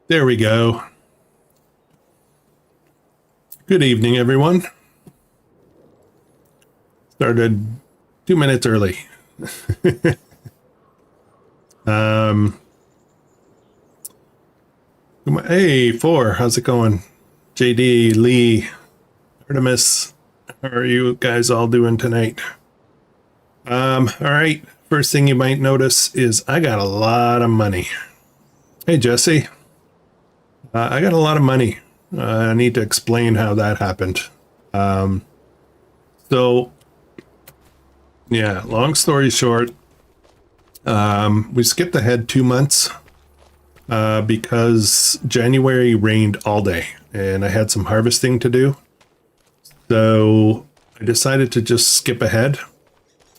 There we go. Good evening, everyone. Started 2 minutes early. um, hey, four, how's it going? JD, Lee, Artemis, how are you guys all doing tonight? All right. First thing you might notice is I got a lot of money. Hey, Jesse. I got a lot of money. I need to explain how that happened. So, yeah, long story short, we skipped ahead 2 months because January rained all day and I had some harvesting to do. So I decided to just skip ahead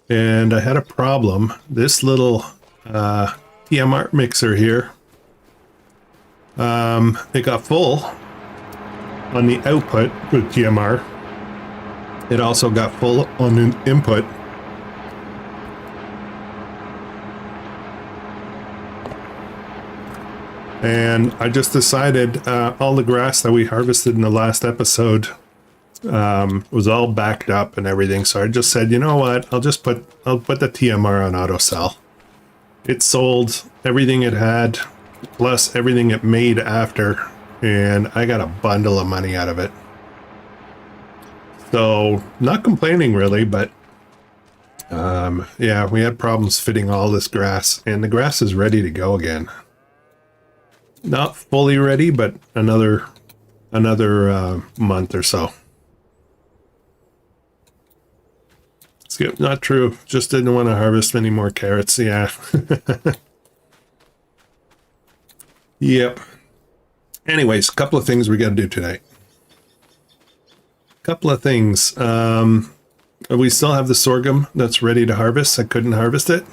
and I had a problem. This little TMR mixer here, it got full on the output with TMR. It also got full on an input. And I just decided all the grass that we harvested in the last episode was all backed up and everything. So I just said, you know what? I'll put the TMR on auto sell. It sold everything it had, plus everything it made after, and I got a bundle of money out of it. So not complaining really, but yeah, we had problems fitting all this grass, and the grass is ready to go again. Not fully ready, but another month or so. Skip, not true. Just didn't want to harvest any more carrots. Yeah. Yep. Anyways, a couple of things we got to do tonight. Couple of things. We still have the sorghum that's ready to harvest. I couldn't harvest it.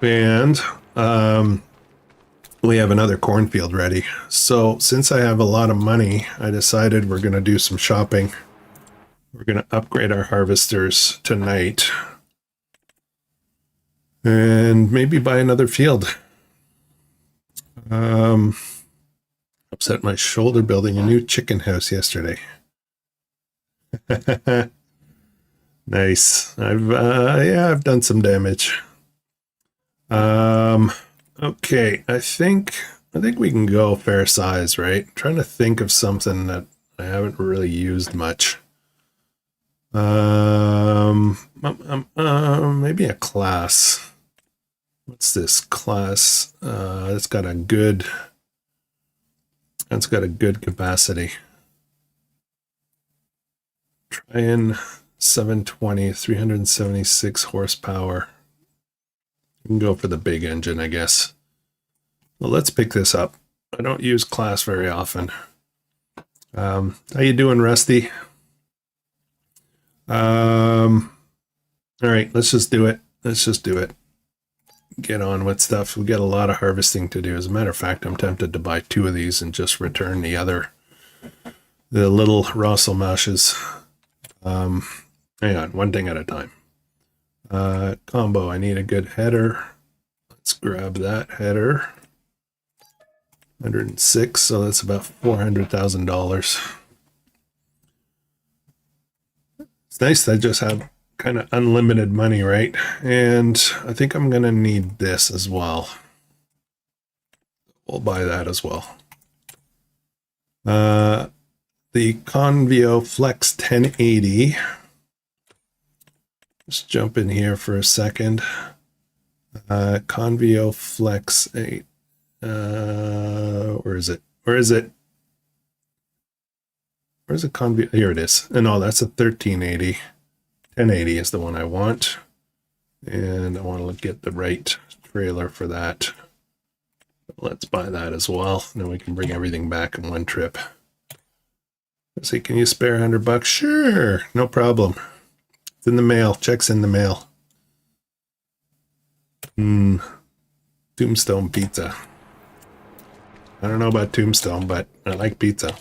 And we have another cornfield ready. So since I have a lot of money, I decided we're going to do some shopping. We're going to upgrade our harvesters tonight. And maybe buy another field. Upset my shoulder building a new chicken house yesterday. Nice. I've done some damage. Okay, I think we can go fair size, right? I'm trying to think of something that I haven't really used much. Maybe a class. What's this class? It's got a good capacity. Try in 720, 376 horsepower. We can go for the big engine, I guess. Well, let's pick this up. I don't use class very often. How you doing, Rusty? All right, let's just do it. Get on with stuff. We got a lot of harvesting to do. As a matter of fact, I'm tempted to buy 2 of these and just return the little Russell mashes. Hang on, one thing at a time. Combo, I need a good header. Let's grab that header. 106, so that's about $400,000. It's nice that I just have kind of unlimited money, right? And I think I'm gonna need this as well. We'll buy that as well. The Convio Flex 1080. Just jump in here for a second. Convio Flex 8. Where is it? Where's a Convio? Here it is. And no, that's a 1380. 1080 is the one I want. And I want to get the right trailer for that. Let's buy that as well. And then we can bring everything back in one trip. Let's see, can you spare $100? Sure, no problem. It's in the mail. Check's in the mail. Tombstone pizza. I don't know about Tombstone, but I like pizza.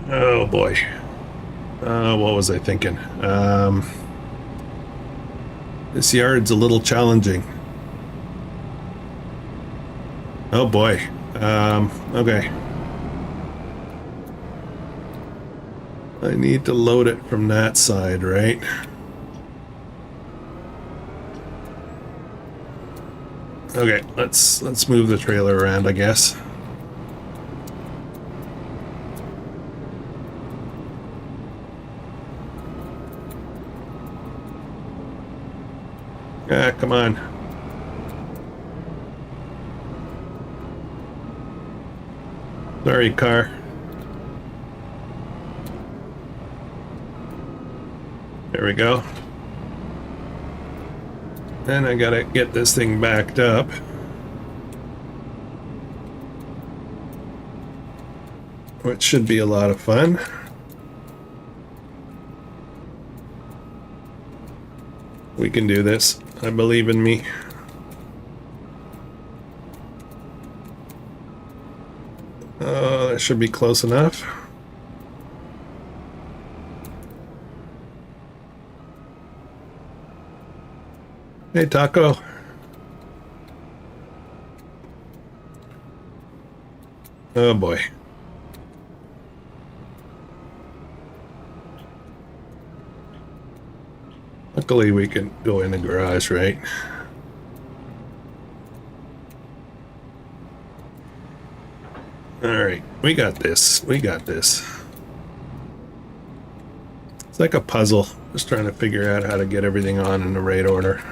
Oh boy. What was I thinking? This yard's a little challenging. Oh boy. Okay. I need to load it from that side, right? Okay, let's move the trailer around, I guess. Ah, come on. Sorry, car. There we go. Then I gotta get this thing backed up. Which should be a lot of fun. We can do this. I believe in me. Oh, that should be close enough. Hey, Taco. Oh boy. Luckily we can go in the garage, right? Alright, we got this. We got this. It's like a puzzle. Just trying to figure out how to get everything on in the right order.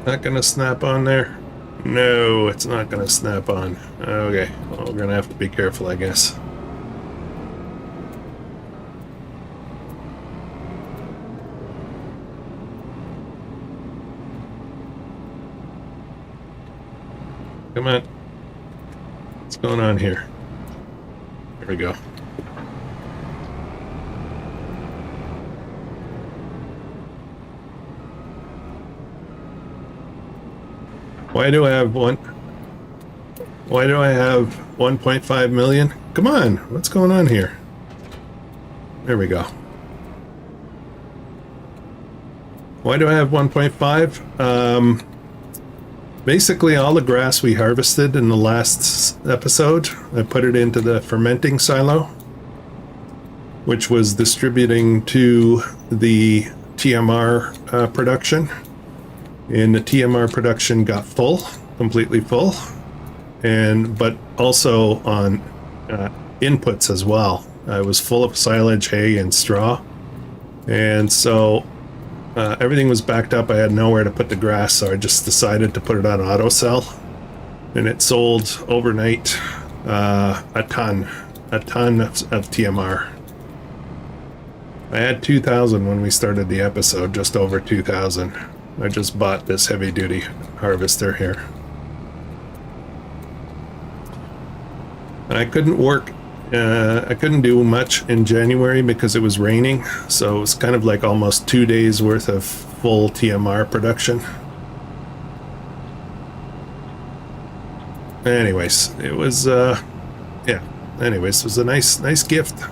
Not gonna snap on there? No, it's not gonna snap on. Okay, well, we're gonna have to be careful, I guess. Come on. What's going on here? There we go. Why do I have 1.5 million? Come on, what's going on here? There we go. Why do I have 1.5? Basically all the grass we harvested in the last episode, I put it into the fermenting silo, which was distributing to the TMR production. And the TMR production got full, completely full, but also on inputs as well. I was full of silage, hay, and straw, and so everything was backed up. I had nowhere to put the grass, so I just decided to put it on auto sell, and it sold overnight a ton of TMR. I had 2,000 when we started the episode, just over 2,000. I just bought this heavy-duty harvester here. And I couldn't work, I couldn't do much in January because it was raining, so it was kind of like almost 2 days worth of full TMR production. Anyways, it was, yeah, anyways, it was a nice gift.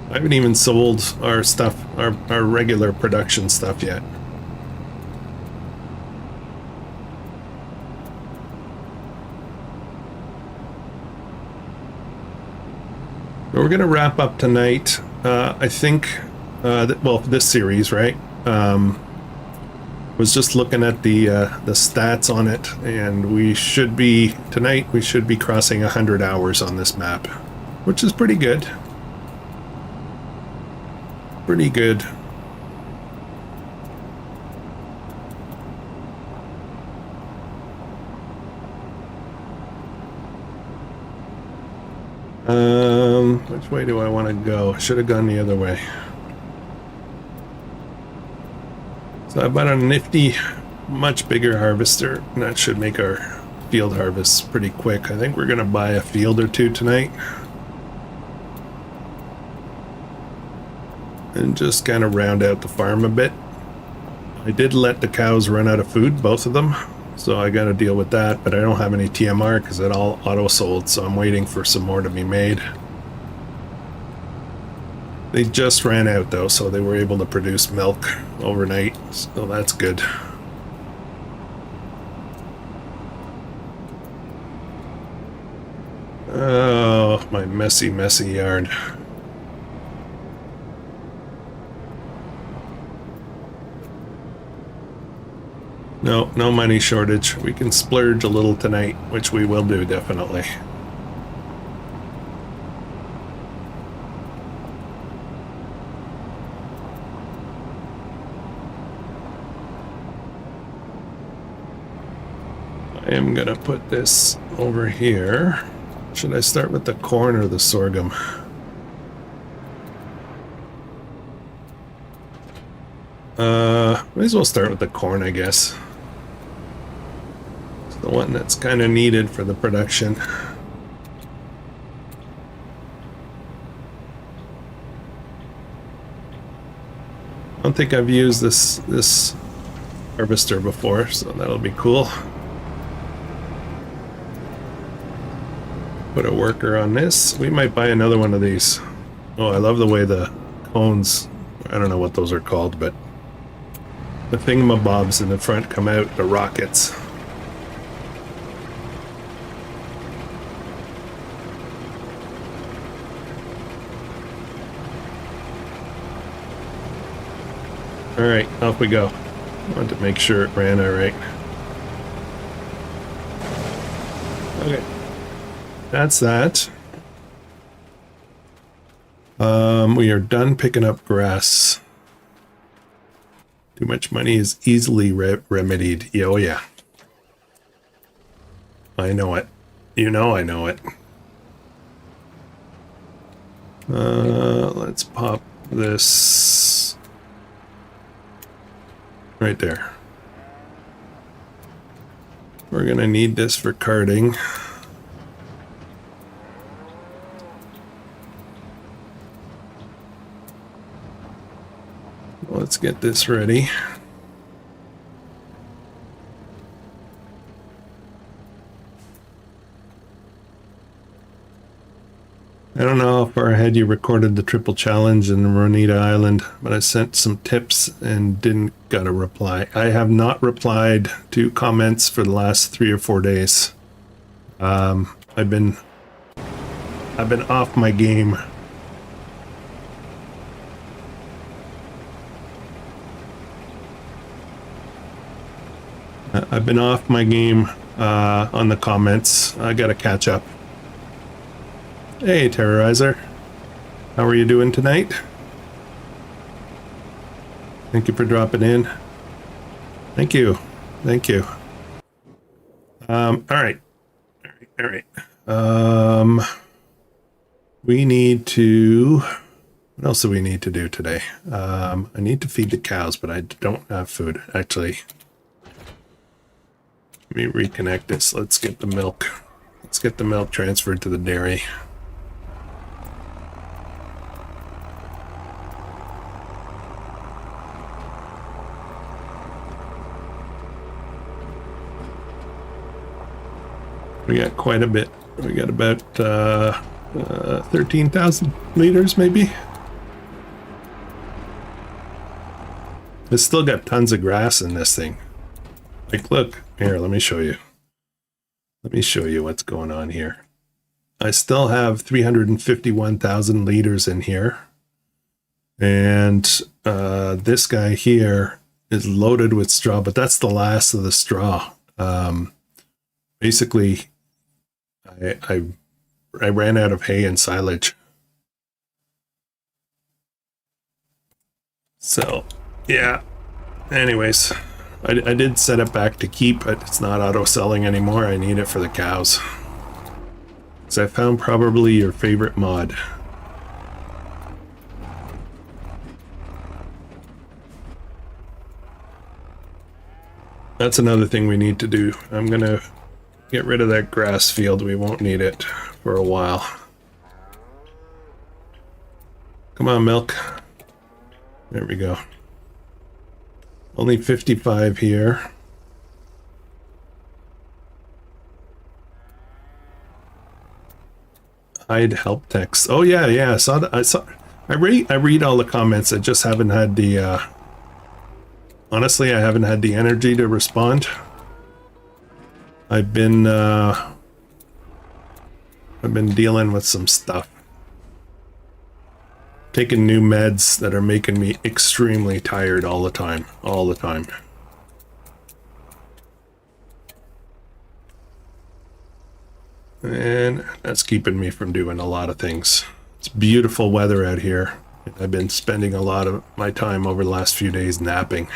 I haven't even sold our stuff, our regular production stuff yet. We're gonna wrap up tonight. I think, well, this series, right? Was just looking at the stats on it, and we should be crossing 100 hours on this map, which is pretty good. Pretty good. Which way do I want to go? I should have gone the other way. So I bought a nifty, much bigger harvester, and that should make our field harvests pretty quick. I think we're gonna buy a field or two tonight. And just kind of round out the farm a bit. I did let the cows run out of food, both of them, so I got to deal with that, but I don't have any TMR because it all auto sold, so I'm waiting for some more to be made. They just ran out though, so they were able to produce milk overnight, so that's good. Oh, my messy yard. No money shortage. We can splurge a little tonight, which we will do, definitely. I am gonna put this over here. Should I start with the corn or the sorghum? Might as well start with the corn, I guess. It's the one that's kind of needed for the production. I don't think I've used this harvester before, so that'll be cool. Put a worker on this. We might buy another one of these. Oh, I love the way the cones, I don't know what those are called, but the thingamabobs in the front come out, the rockets. All right, off we go. I want to make sure it ran all right. Okay, that's that. We are done picking up grass. Too much money is easily remedied. Yeah, oh yeah. I know it. You know I know it. Let's pop this right there. We're gonna need this for carting. Let's get this ready. I don't know how far ahead you recorded the triple challenge in Ronita Island, but I sent some tips and didn't get a reply. I have not replied to comments for the last 3 or 4 days. I've been off my game. I've been off my game on the comments. I gotta catch up. Hey, Terrorizer. How are you doing tonight? Thank you for dropping in. Thank you. Thank you. All right. All right. We need to... What else do we need to do today? I need to feed the cows, but I don't have food. Actually... Let me reconnect this. Let's get the milk. Let's get the milk transferred to the dairy. We got quite a bit. We got about 13,000 liters, maybe. It's still got tons of grass in this thing. Like, look, here, let me show you. Let me show you what's going on here. I still have 351,000 liters in here. And this guy here is loaded with straw, but that's the last of the straw. Basically, I ran out of hay and silage. So, yeah. Anyways. I did set it back to keep, but it's not auto-selling anymore. I need it for the cows. So I found probably your favorite mod. That's another thing we need to do. I'm gonna get rid of that grass field. We won't need it for a while. Come on, milk. There we go. Only 55 here. Hide help text. Oh yeah, yeah. I saw that. I read all the comments. I just haven't had the. Honestly, I haven't had the energy to respond. I've been dealing with some stuff. Taking new meds that are making me extremely tired all the time. All the time. And that's keeping me from doing a lot of things. It's beautiful weather out here. I've been spending a lot of my time over the last few days napping.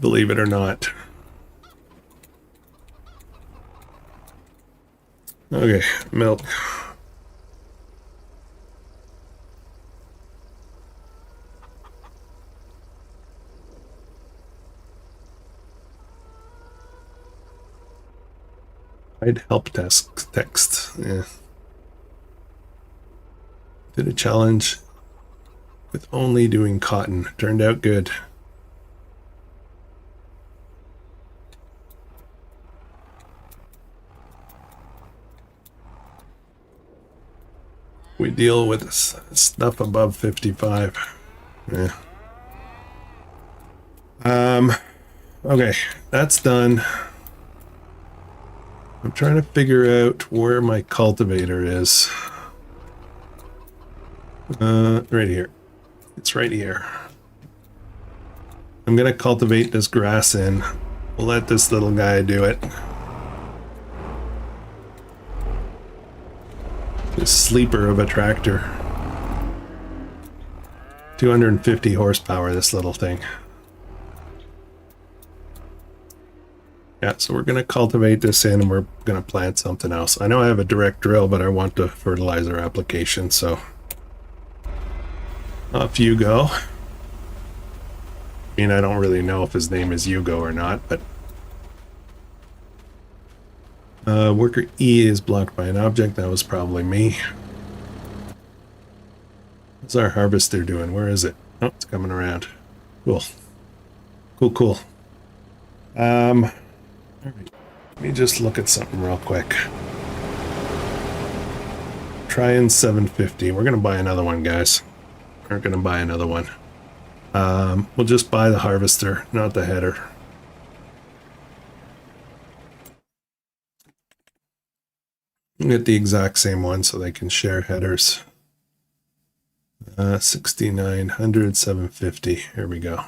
Believe it or not. Okay, milk. I'd help text. Yeah. Did a challenge with only doing cotton. Turned out good. We deal with stuff above 55. Yeah. Okay, that's done. I'm trying to figure out where my cultivator is. Right here. It's right here. I'm gonna cultivate this grass in. We'll let this little guy do it. This sleeper of a tractor. 250 horsepower, this little thing. Yeah, so we're going to cultivate this in and we're going to plant something else. I know I have a direct drill, but I want the fertilizer application, so off you go. I mean, I don't really know if his name is Hugo or not, but worker E is blocked by an object. That was probably me. What's our harvester doing? Where is it? Oh, it's coming around. Cool. Cool. All right. Let me just look at something real quick. Trying 750. We're gonna buy another one, guys. We're gonna buy another one. We'll just buy the harvester, not the header. Get the exact same one so they can share headers. 6900, 750. Here we go.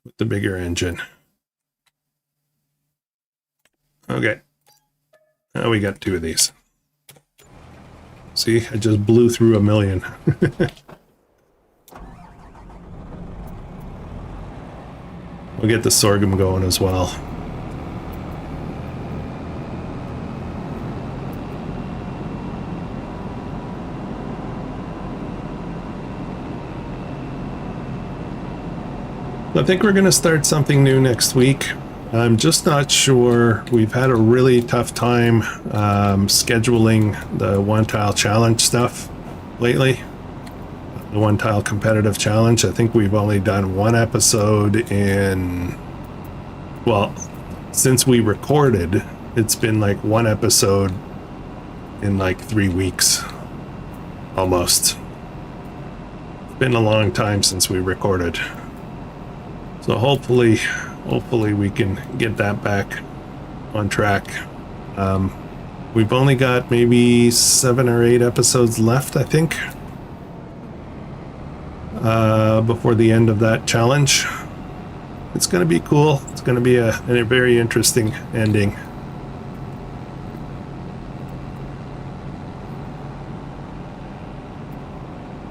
With the bigger engine. Okay. Now we got two of these. See, I just blew through 1 million. We'll get the sorghum going as well. I think we're going to start something new next week. I'm just not sure. We've had a really tough time scheduling the one tile challenge stuff lately. The one tile competitive challenge. I think we've only done one episode in, well, since we recorded, it's been like one episode in like 3 weeks, almost. It's been a long time since we recorded. So hopefully we can get that back on track. We've only got maybe 7 or 8 episodes left, I think, before the end of that challenge. It's going to be cool. It's going to be a very interesting ending.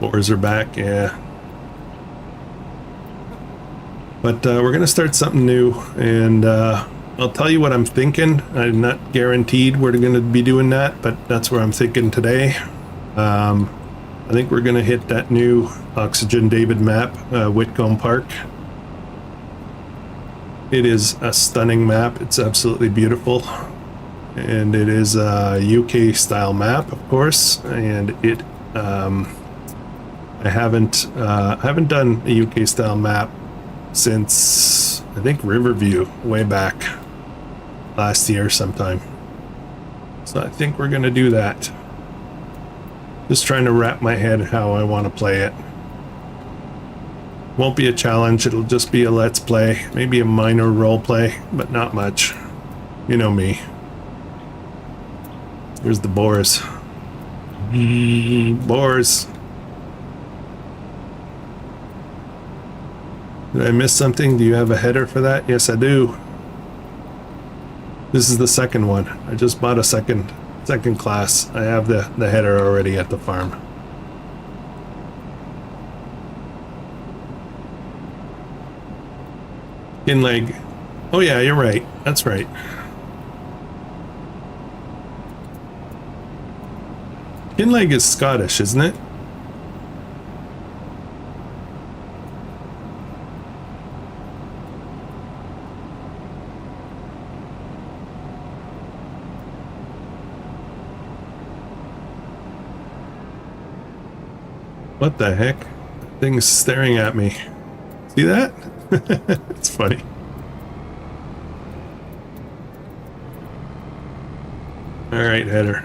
Boars are back, yeah. But we're going to start something new, and I'll tell you what I'm thinking. I'm not guaranteed we're going to be doing that, but that's what I'm thinking today. I think we're going to hit that new Oxygen David map, Whitcomb Park. It is a stunning map. It's absolutely beautiful. And it is a UK style map, of course, and it I I haven't done a UK style map since I think Riverview way back last year sometime. So I think we're gonna do that. Just trying to wrap my head how I want to play it. Won't be a challenge, it'll just be a let's play, maybe a minor role play, but not much. You know me. Here's the boars. Boars. Did I miss something? Do you have a header for that? Yes, I do. This is the second one. I just bought a second class. I have the header already at the farm. Kinleg. Oh yeah, you're right. That's right. Kinleg is Scottish, isn't it? What the heck? That thing's staring at me. See that? It's funny. All right, header.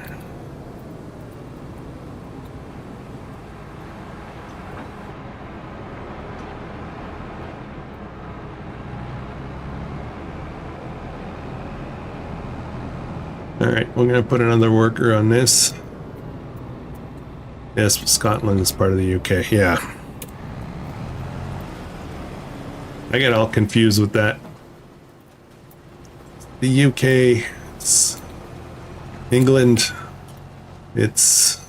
All right, we're gonna put another worker on this. Yes, Scotland is part of the UK. Yeah. I get all confused with that. The UK, it's England, it's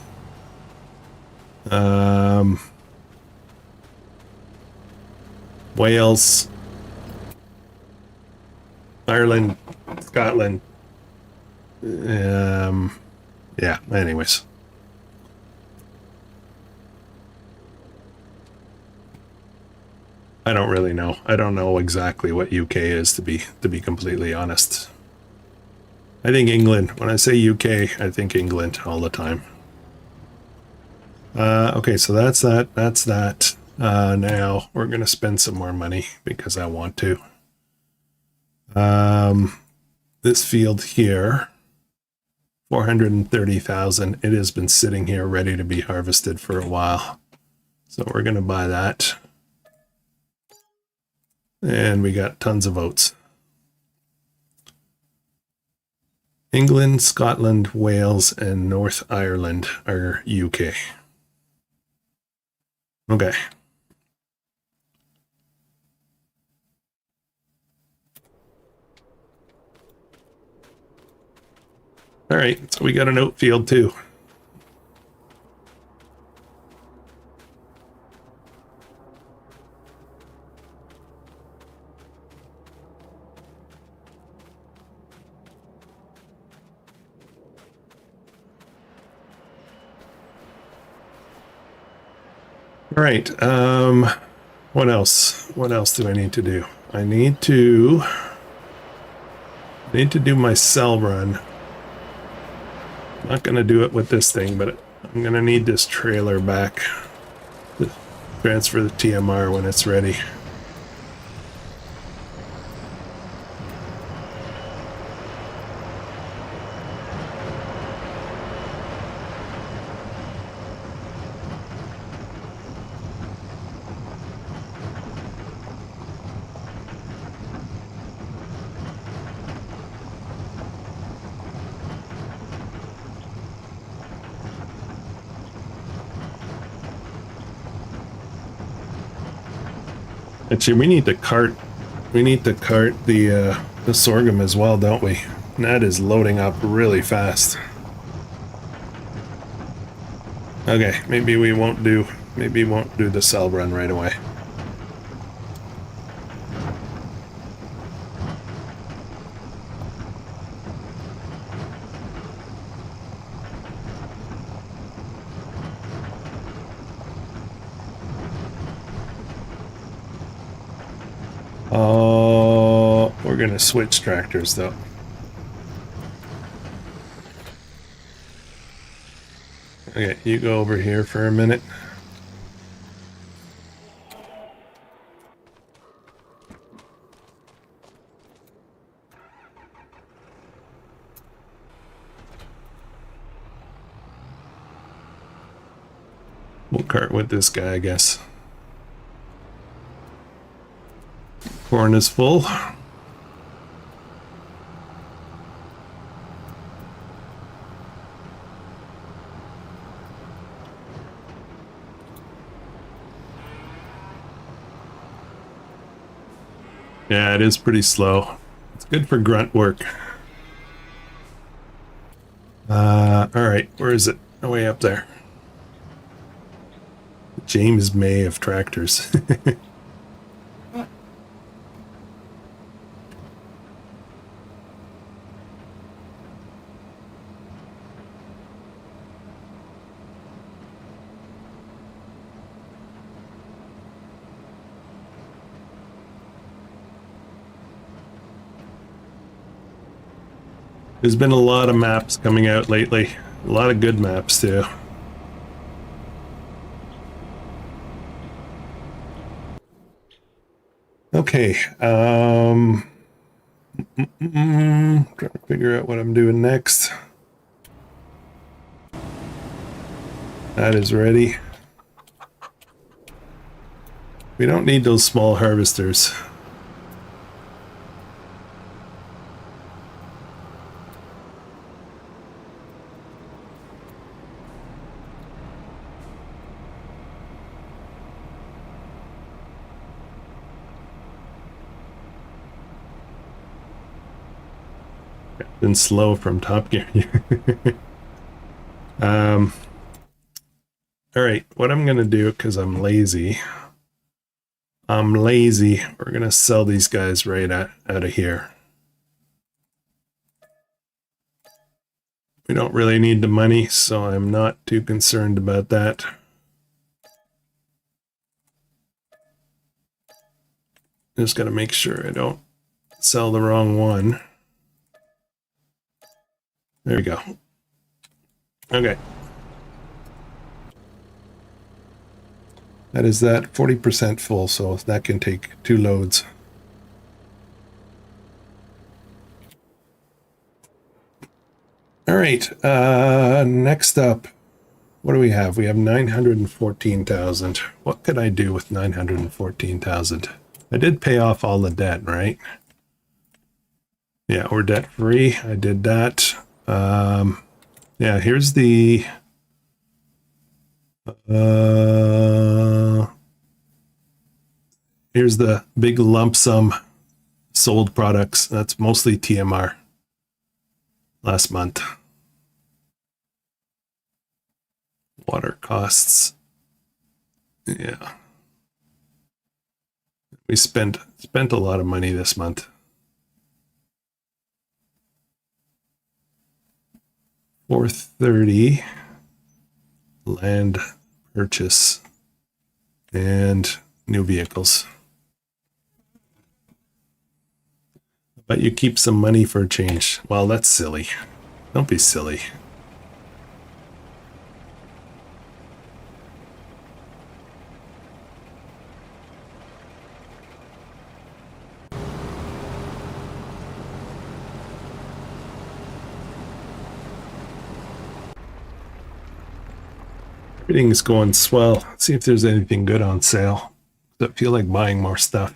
Wales, Ireland, Scotland. Yeah, anyways. I don't really know. I don't know exactly what UK is, to be completely honest. I think England. When I say UK, I think England all the time. Okay, so that's that. That's that. Now we're gonna spend some more money because I want to. This field here, 430,000. It has been sitting here ready to be harvested for a while. So we're gonna buy that. And we got tons of votes. England, Scotland, Wales, and North Ireland are UK. Okay. All right, so we got an oat field too. All right, what else? What else do I need to do? I need to do my cell run. I'm not gonna do it with this thing, but I'm gonna need this trailer back to transfer the TMR when it's ready. Actually, we need to cart the sorghum as well, don't we? And that is loading up really fast. Okay, maybe we won't do the cell run right away. Oh, we're gonna switch tractors though. Okay, you go over here for a minute. We'll cart with this guy, I guess. Corn is full. Yeah, it is pretty slow. It's good for grunt work. All right, where is it? Oh, way up there. James May of tractors. There's been a lot of maps coming out lately. A lot of good maps, too. Okay, trying to figure out what I'm doing next. That is ready. We don't need those small harvesters. Been slow from Top Gear. All right, what I'm gonna do, because I'm lazy, we're gonna sell these guys right out of here. We don't really need the money, so I'm not too concerned about that. Just gotta make sure I don't sell the wrong one. There we go. Okay. That is that 40% full, so that can take 2 loads. All right, next up, what do we have? We have 914,000. What could I do with 914,000? I did pay off all the debt, right? Yeah, we're debt free. I did that. Yeah, here's the here's the big lump sum sold products. That's mostly TMR last month. Water costs. Yeah. We spent a lot of money this month. $430 land purchase and new vehicles. But you keep some money for a change. Well, that's silly. Don't be silly. Everything's going swell. Let's see if there's anything good on sale. I feel like buying more stuff.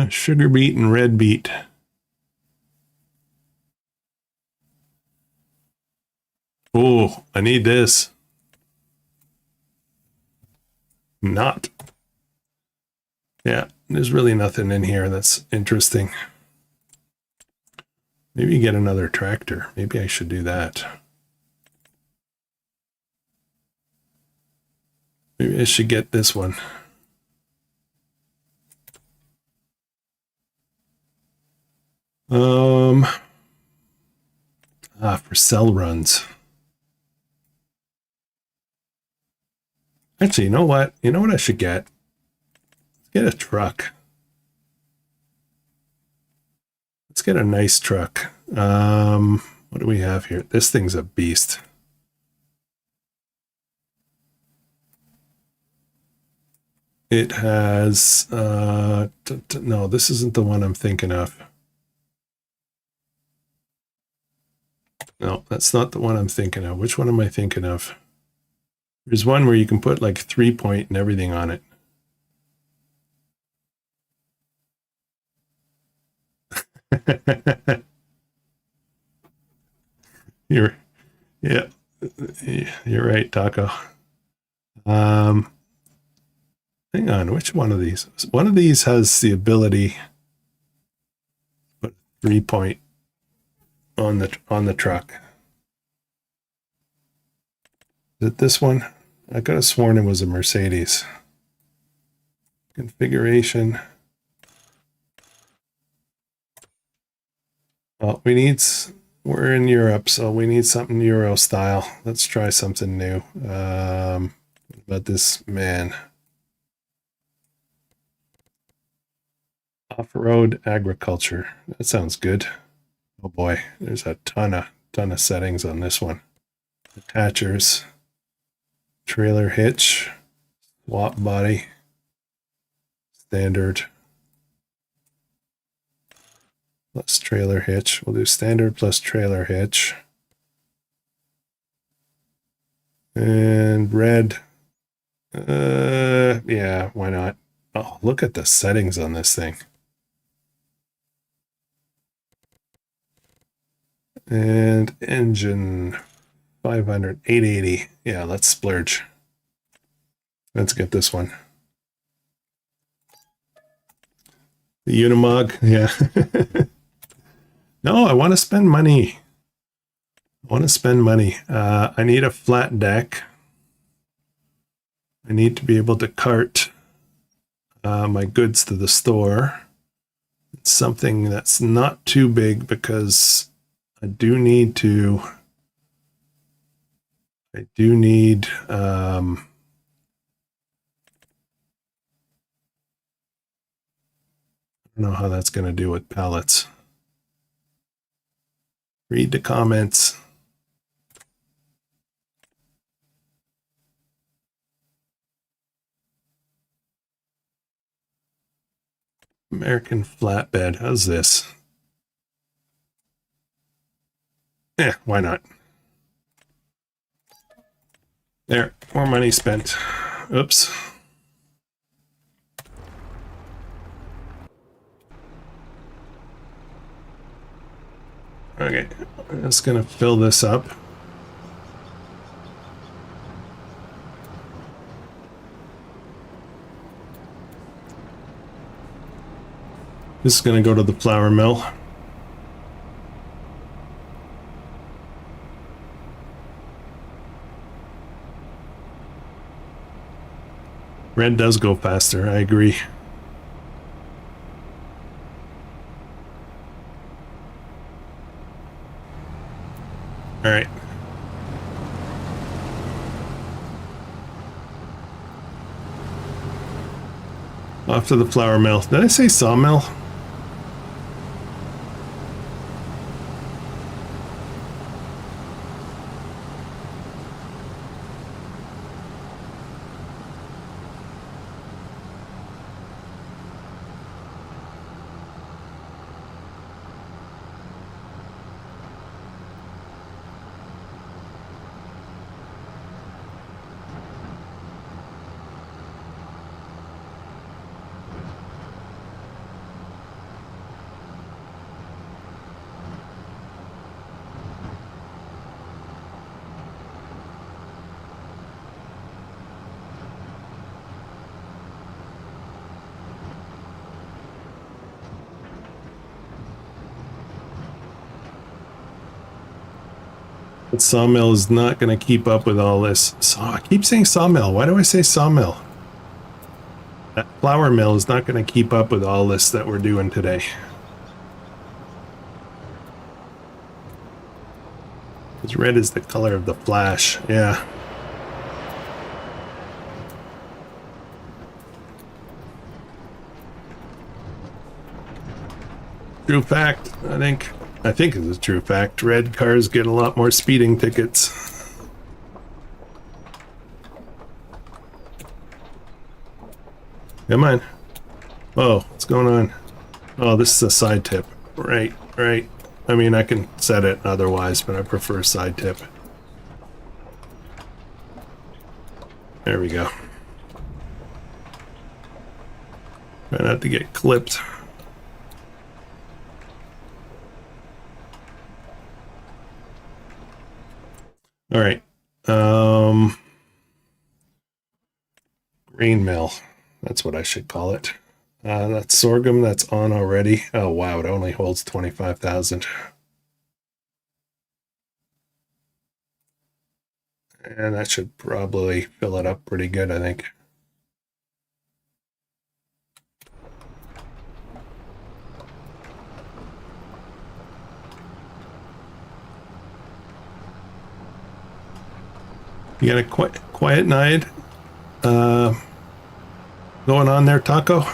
Sugar beet and red beet. Oh, I need this. Not. Yeah, there's really nothing in here that's interesting. Maybe get another tractor. Maybe I should do that. Maybe I should get this one. For cell runs. Actually, you know what? You know what I should get? Let's get a truck. Let's get a nice truck. What do we have here? This thing's a beast. It has, no, this isn't the one I'm thinking of. No, that's not the one I'm thinking of. Which one am I thinking of? There's one where you can put like 3-point and everything on it. You're, yeah, you're right, Taco. Hang on, which one of these? One of these has the ability to put 3-point on the truck. Is it this one? I could have sworn it was a Mercedes. Configuration. Well, we're in Europe, so we need something Euro style. Let's try something new. What about this man? Off-road agriculture. That sounds good. Oh boy, there's a ton of settings on this one. Attachers, trailer hitch, swap body, standard, plus trailer hitch. We'll do standard plus trailer hitch. And red. Yeah, why not? Oh, look at the settings on this thing. And engine 500, 880. Yeah, let's splurge. Let's get this one. The Unimog, yeah. No, I want to spend money. I need a flat deck. I need to be able to cart my goods to the store. It's something that's not too big because I do need I don't know how that's going to do with pallets. Read the comments. American flatbed. How's this? Why not? There, more money spent. Oops. Okay, I'm just gonna fill this up. This is gonna go to the flour mill. Red does go faster, I agree. All right. Off to the flour mill. Did I say sawmill? But sawmill is not going to keep up with all this. I keep saying sawmill. Why do I say sawmill? That flour mill is not going to keep up with all this that we're doing today. Because red is the color of the flash. Yeah. True fact, I think it's a true fact. Red cars get a lot more speeding tickets. Come on. Oh, what's going on? Oh, this is a side tip. Right. I mean, I can set it otherwise, but I prefer side tip. There we go. Try not to get clipped. All right. Grain mill. That's what I should call it. That's sorghum that's on already. Oh, wow. It only holds 25,000. And that should probably fill it up pretty good, I think. You got a quiet night going on there, Taco?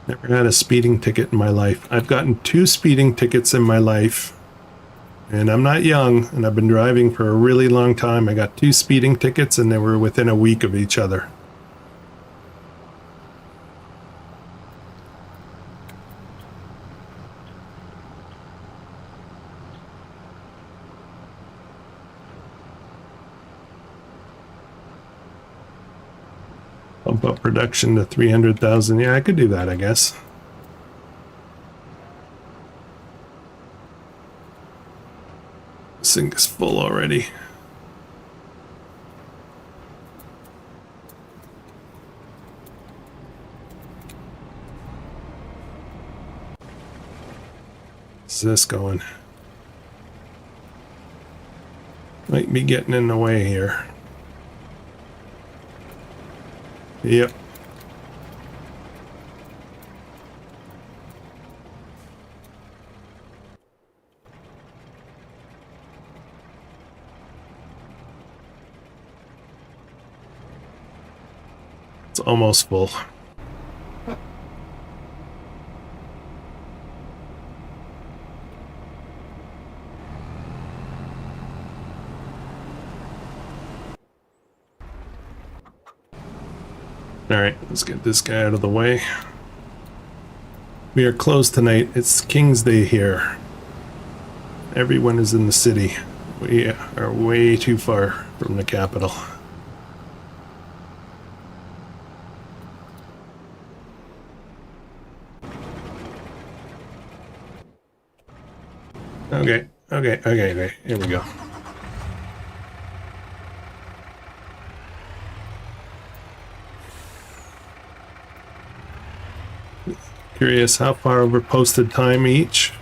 Never had a speeding ticket in my life. I've gotten 2 speeding tickets in my life. And I'm not young, and I've been driving for a really long time. I got 2 speeding tickets, and they were within a week of each other. Bump up production to 300,000. Yeah, I could do that, I guess. This thing is full already. What's this going? Might be getting in the way here. Yep. It's almost full. All right, let's get this guy out of the way. We are closed tonight. It's King's Day here. Everyone is in the city. We are way too far from the capital. Okay. Here we go. Curious how far over posted time each.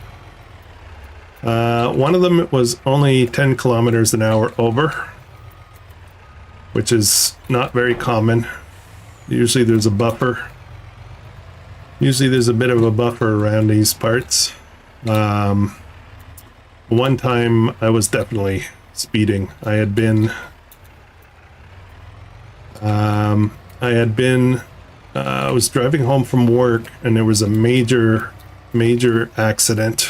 One of them was only 10 kilometers an hour over, which is not very common. Usually there's a buffer. Usually there's a bit of a buffer around these parts. One time I was definitely speeding. I was driving home from work, and there was a major accident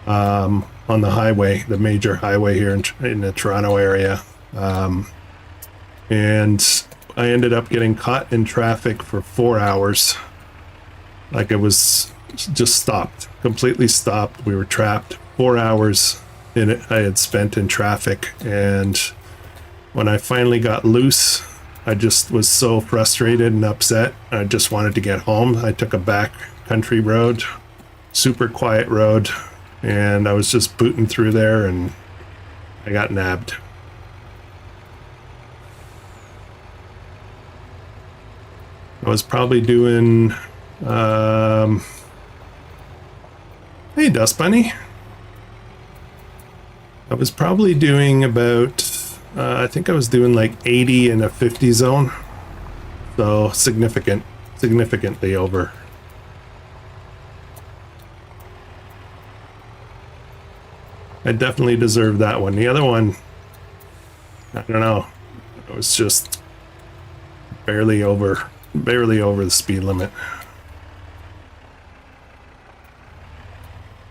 on the highway, the major highway here in the Toronto area. And I ended up getting caught in traffic for 4 hours. Like, it was just stopped, completely stopped. We were trapped. 4 hours in it I had spent in traffic, and when I finally got loose, I just was so frustrated and upset. I just wanted to get home. I took a back country road, super quiet road, and I was just booting through there, and I got nabbed. I was probably doing hey, Dust Bunny. I was probably doing about I think I was doing like 80 in a 50 zone. So significantly over. I definitely deserved that one. The other one, I don't know. It was just barely over the speed limit.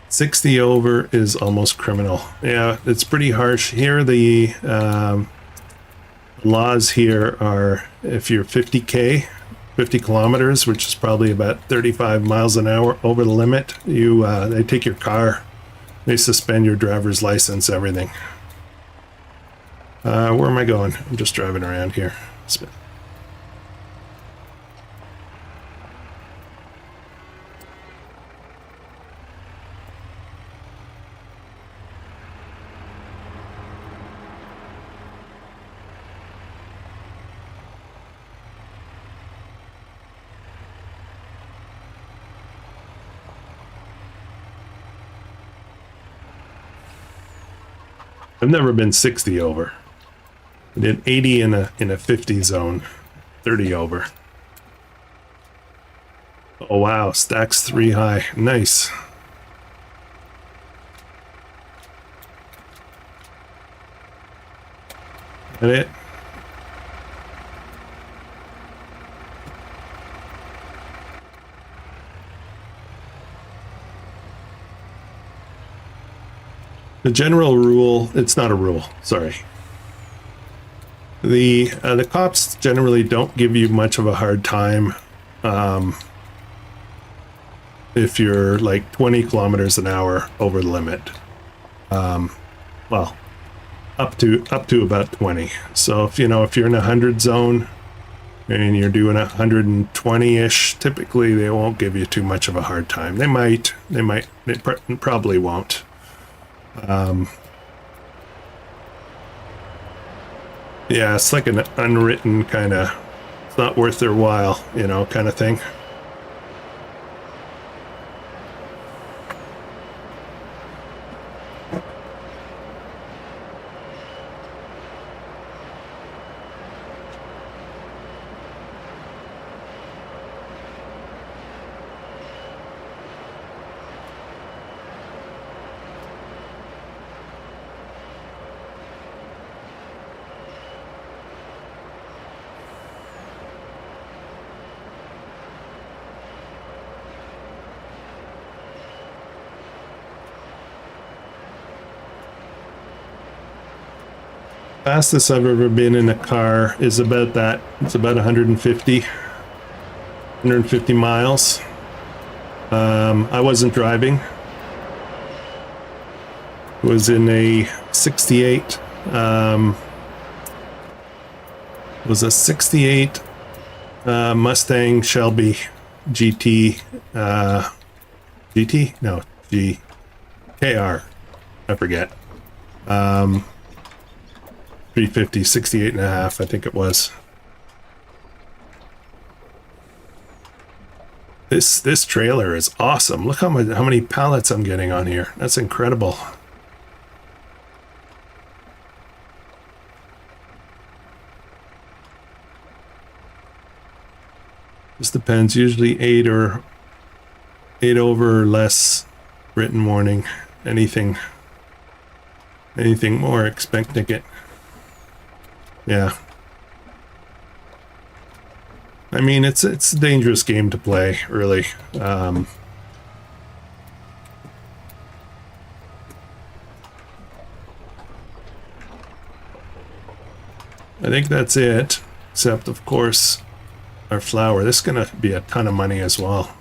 60 over is almost criminal. Yeah, it's pretty harsh. Here, the laws here are if you're 50K 50 kilometers, which is probably about 35 miles an hour over the limit, they take your car, they suspend your driver's license, everything. Where am I going? I'm just driving around here. I've never been 60 over. I did 80 in a 50 zone, 30 over. Oh wow, stacks 3 high. Nice. That it? The general rule, it's not a rule, sorry. The cops generally don't give you much of a hard time if you're like 20 kilometers an hour over the limit. Well, up to about 20. So if you're in a 100 zone and you're doing 120-ish, typically they won't give you too much of a hard time. They probably won't. Yeah, it's like an unwritten kind of, it's not worth their while, kind of thing. Fastest I've ever been in a car is about that. It's about 150 miles. I wasn't driving. It was in a 68. Was a 68 Mustang Shelby GT. GT? No, KR. I forget. 350, 68 and a half, I think it was. This trailer is awesome. Look how many pallets I'm getting on here. That's incredible. This depends. Usually 8 over or less written warning. Anything more, expect ticket. Yeah. I mean, it's a dangerous game to play, really. I think that's it, except, of course, our flour. This is going to be a ton of money as well.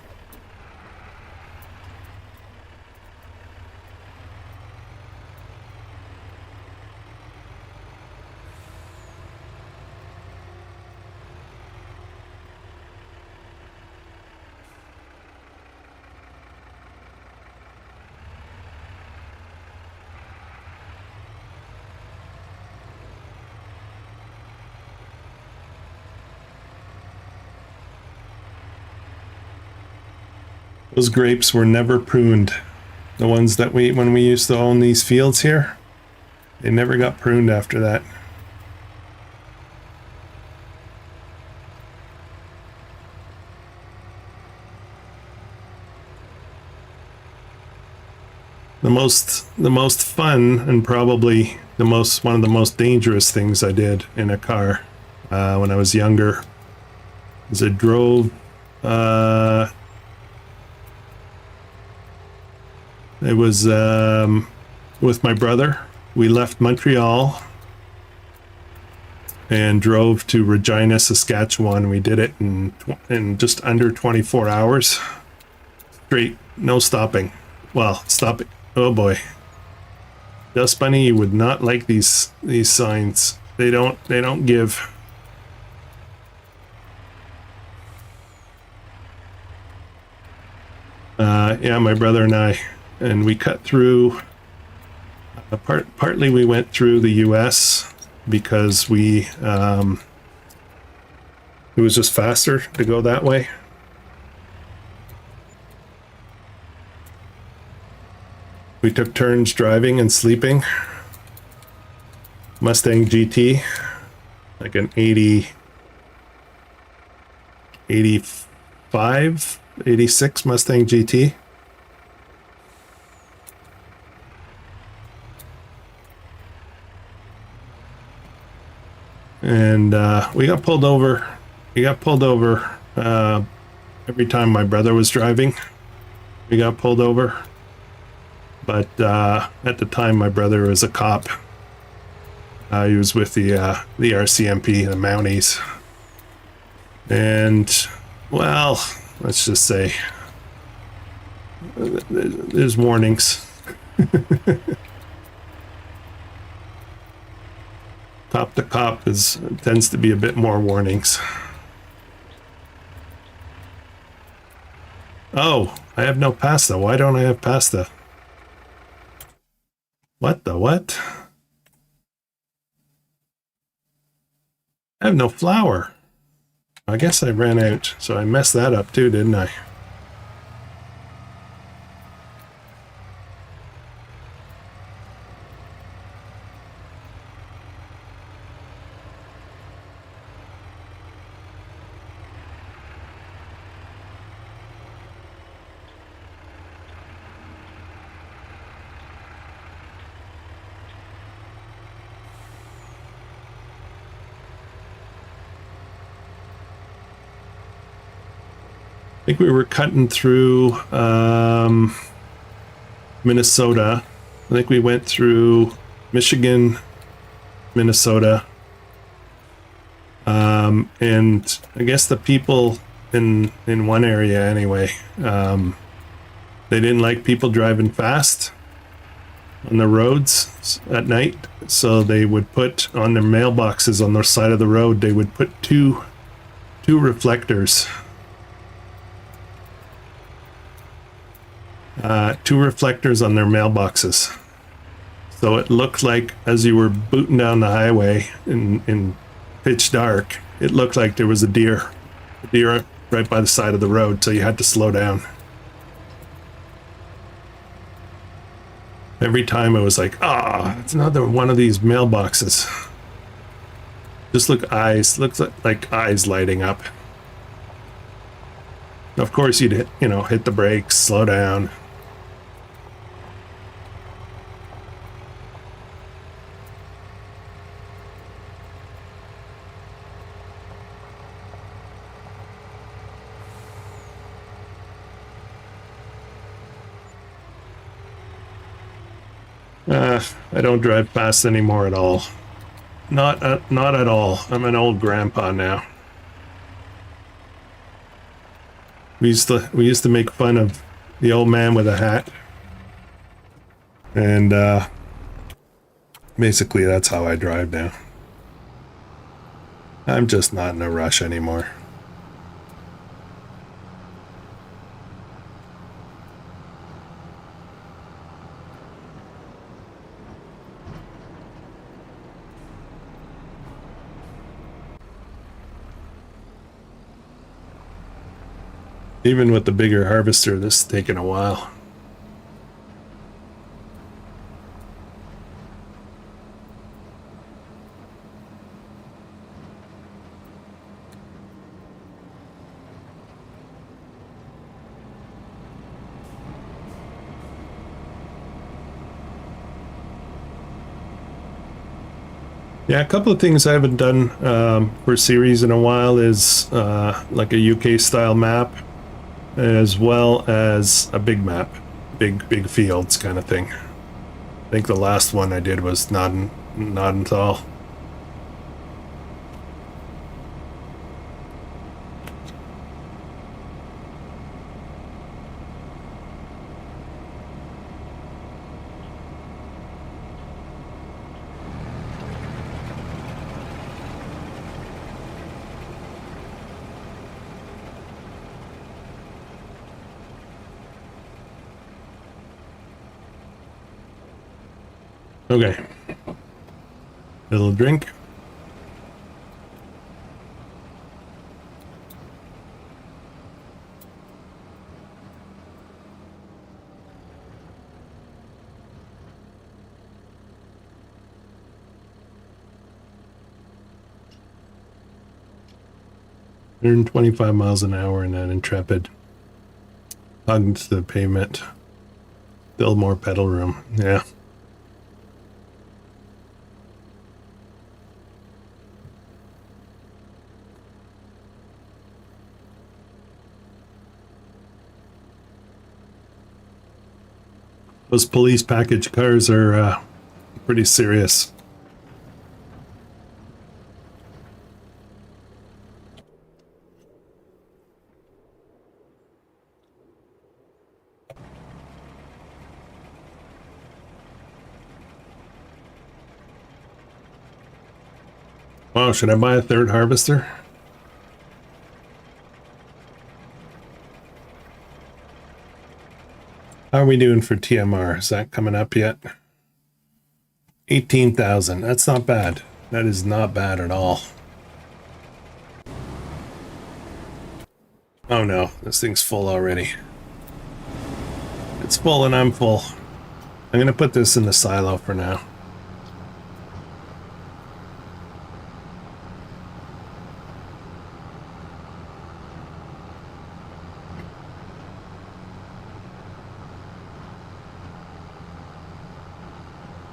Those grapes were never pruned. The ones that when we used to own these fields here, they never got pruned after that. The most fun and probably one of the most dangerous things I did in a car when I was younger is I drove it was with my brother. We left Montreal and drove to Regina, Saskatchewan. We did it in just under 24 hours. Straight, no stopping. Well, stopping. Oh boy. Dust Bunny would not like these signs. They don't give. Yeah, my brother and we cut through. Partly we went through the U.S. because it was just faster to go that way. We took turns driving and sleeping. Mustang GT, like an 85, 86 Mustang GT. And we got pulled over. We got pulled over every time my brother was driving. We got pulled over. But at the time, my brother was a cop. He was with the RCMP, the Mounties. And, well, let's just say there's warnings. Cop to cop tends to be a bit more warnings. Oh, I have no pasta. Why don't I have pasta? What the what? I have no flour. I guess I ran out, so I messed that up too, didn't I? I think we were cutting through Minnesota. I think we went through Michigan, Minnesota. And I guess the people in one area anyway, they didn't like people driving fast on the roads at night. So they would put on their mailboxes on the side of the road, they would put two reflectors. Two reflectors on their mailboxes. So it looked like as you were booting down the highway in pitch dark, it looked like there was a deer right by the side of the road, so you had to slow down. Every time it was like, it's another one of these mailboxes. Just looks like eyes lighting up. Of course you'd hit the brakes, slow down. I don't drive fast anymore at all. Not at all. I'm an old grandpa now. We used to make fun of the old man with a hat. And basically that's how I drive now. I'm just not in a rush anymore. Even with the bigger harvester, this is taking a while. Yeah, a couple of things I haven't done for series in a while is like a UK style map, as well as a big map, big fields kind of thing. I think the last one I did was Nadenthal. Okay. Little drink. $125 miles an hour in that Intrepid. Hugged to the pavement. Still more pedal room. Yeah. Those police package cars are pretty serious. Wow, should I buy a third harvester? How are we doing for TMR? Is that coming up yet? 18,000. That's not bad. That is not bad at all. Oh no, this thing's full already. It's full and I'm full. I'm gonna put this in the silo for now.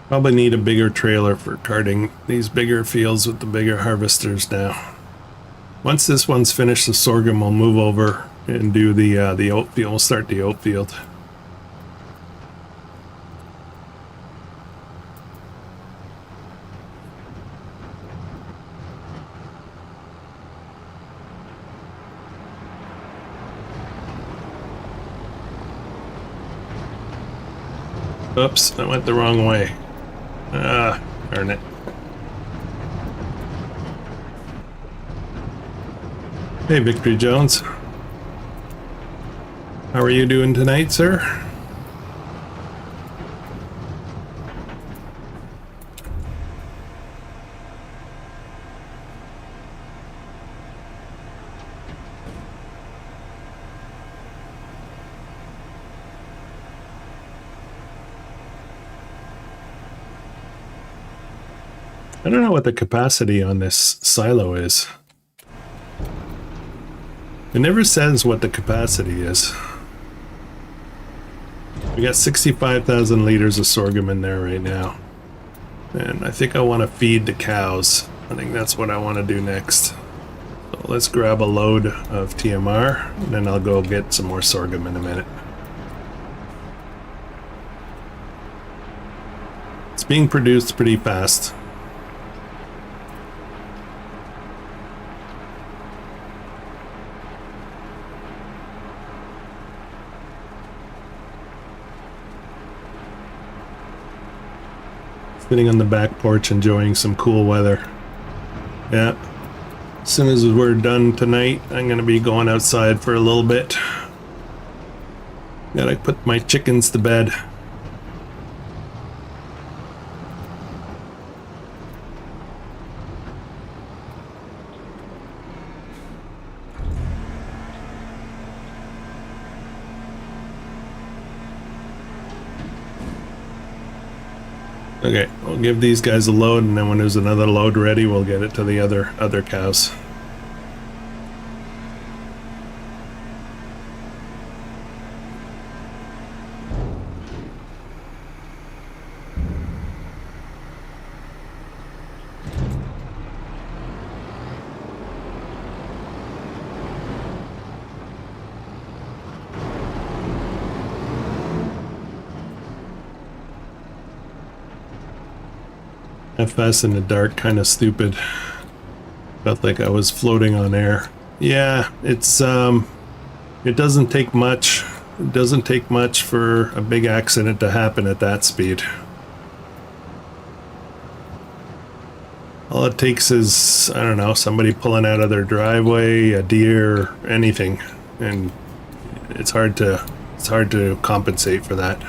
Probably need a bigger trailer for carting these bigger fields with the bigger harvesters now. Once this one's finished, the sorghum will move over and do the oat field. We'll start the oat field. Oops, I went the wrong way. Darn it. Hey, Victory Jones. How are you doing tonight, sir? I don't know what the capacity on this silo is. It never says what the capacity is. We got 65,000 liters of sorghum in there right now. And I think I want to feed the cows. I think that's what I want to do next. So let's grab a load of TMR, and then I'll go get some more sorghum in a minute. It's being produced pretty fast. Sitting on the back porch enjoying some cool weather. Yeah. As soon as we're done tonight, I'm going to be going outside for a little bit. Gotta put my chickens to bed. Okay, we'll give these guys a load, and then when there's another load ready, we'll get it to the other cows. FS in the dark, kind of stupid. Felt like I was floating on air. Yeah, it's it doesn't take much. It doesn't take much for a big accident to happen at that speed. All it takes is, I don't know, somebody pulling out of their driveway, a deer, anything, and it's hard to compensate for that.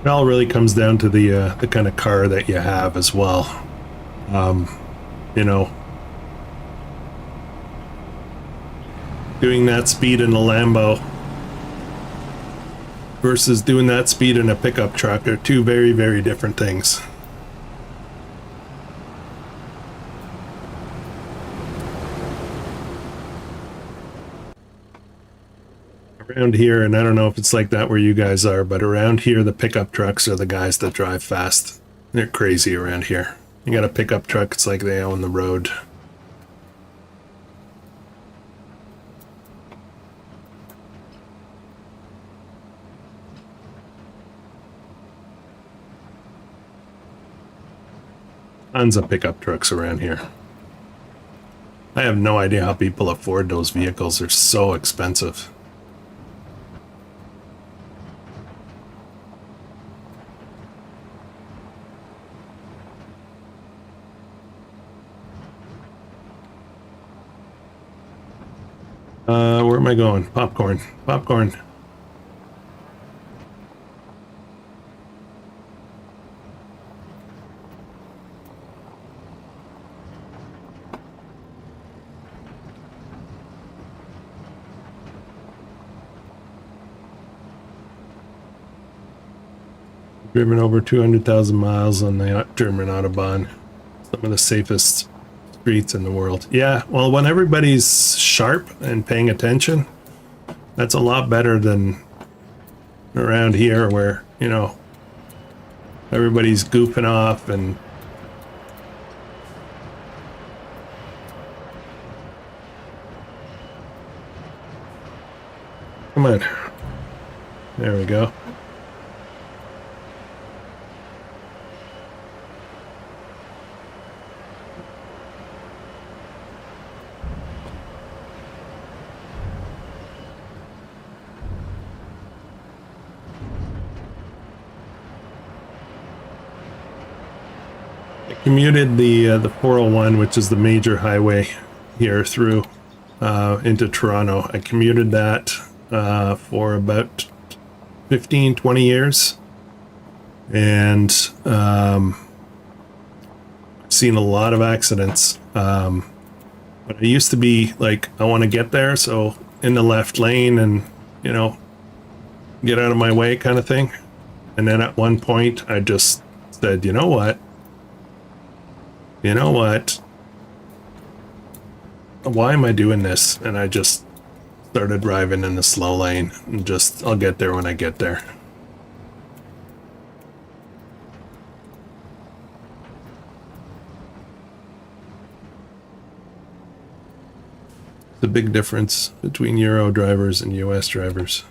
It all really comes down to the kind of car that you have as well. You know, doing that speed in a Lambo versus doing that speed in a pickup truck are two very, very different things. Around here, and I don't know if it's like that where you guys are, but around here, the pickup trucks are the guys that drive fast. They're crazy around here. You got a pickup truck, it's like they own the road. Tons of pickup trucks around here. I have no idea how people afford those vehicles. They're so expensive. Where am I going? Popcorn. Popcorn. Driven over 200,000 miles on the German Autobahn. Some of the safest streets in the world. Yeah, well, when everybody's sharp and paying attention, that's a lot better than around here where, you know, everybody's goofing off and come on. There we go. Commuted the 401, which is the major highway here through into Toronto. I commuted that for about 15-20 years, and seen a lot of accidents. But I used to be like, I want to get there, so in the left lane and, you know, get out of my way kind of thing. And then at one point I just said, you know what? Why am I doing this? And I just started driving in the slow lane and just, I'll get there when I get there. The big difference between Euro drivers and US drivers.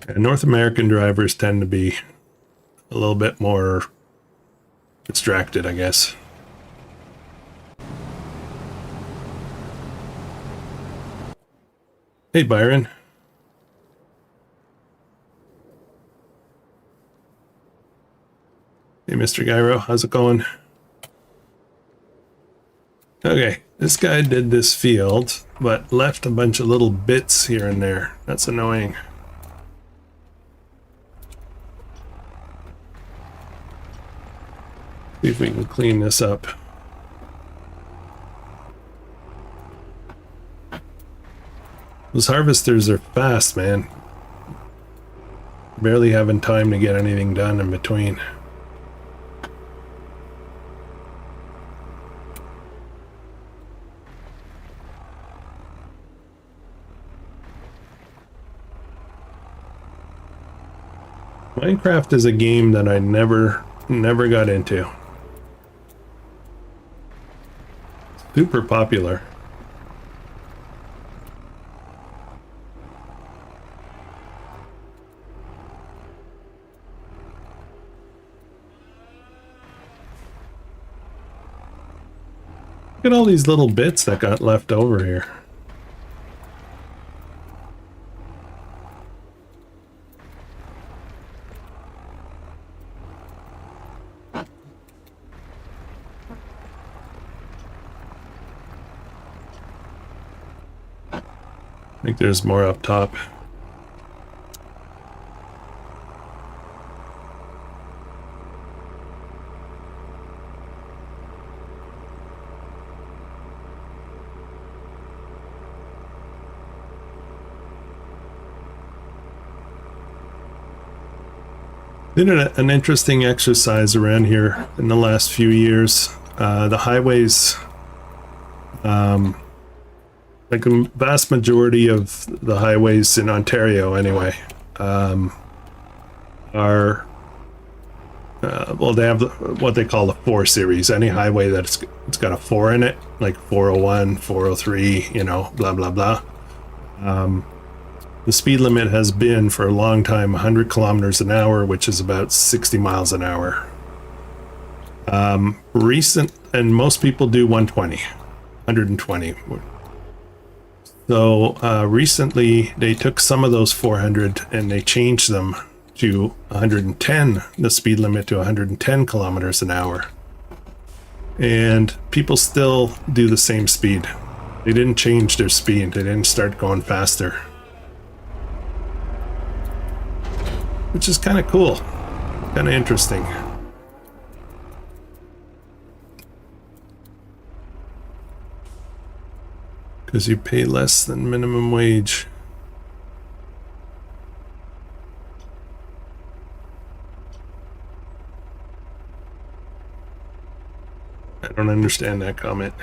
And North American drivers tend to be a little bit more distracted, I guess. Hey, Byron. Hey, Mr. Gyro, how's it going? Okay, this guy did this field, but left a bunch of little bits here and there. That's annoying. See if we can clean this up. Those harvesters are fast, man. Barely having time to get anything done in between. Minecraft is a game that I never got into. Super popular. Look at all these little bits that got left over here. I think there's more up top. Did an interesting exercise around here in the last few years. The highways, like a vast majority of the highways in Ontario anyway, are well, they have what they call the 4 series. Any highway that's it's got a 4 in it, like 401, 403, you know, blah blah blah. The speed limit has been for a long time 100 kilometers an hour, which is about 60 miles an hour. And most people do 120. So recently they took some of those 400 and they changed them to 110, the speed limit to 110 kilometers an hour. And people still do the same speed. They didn't change their speed. They didn't start going faster. Which is kind of cool. Kind of interesting. Because you pay less than minimum wage. I don't understand that comment.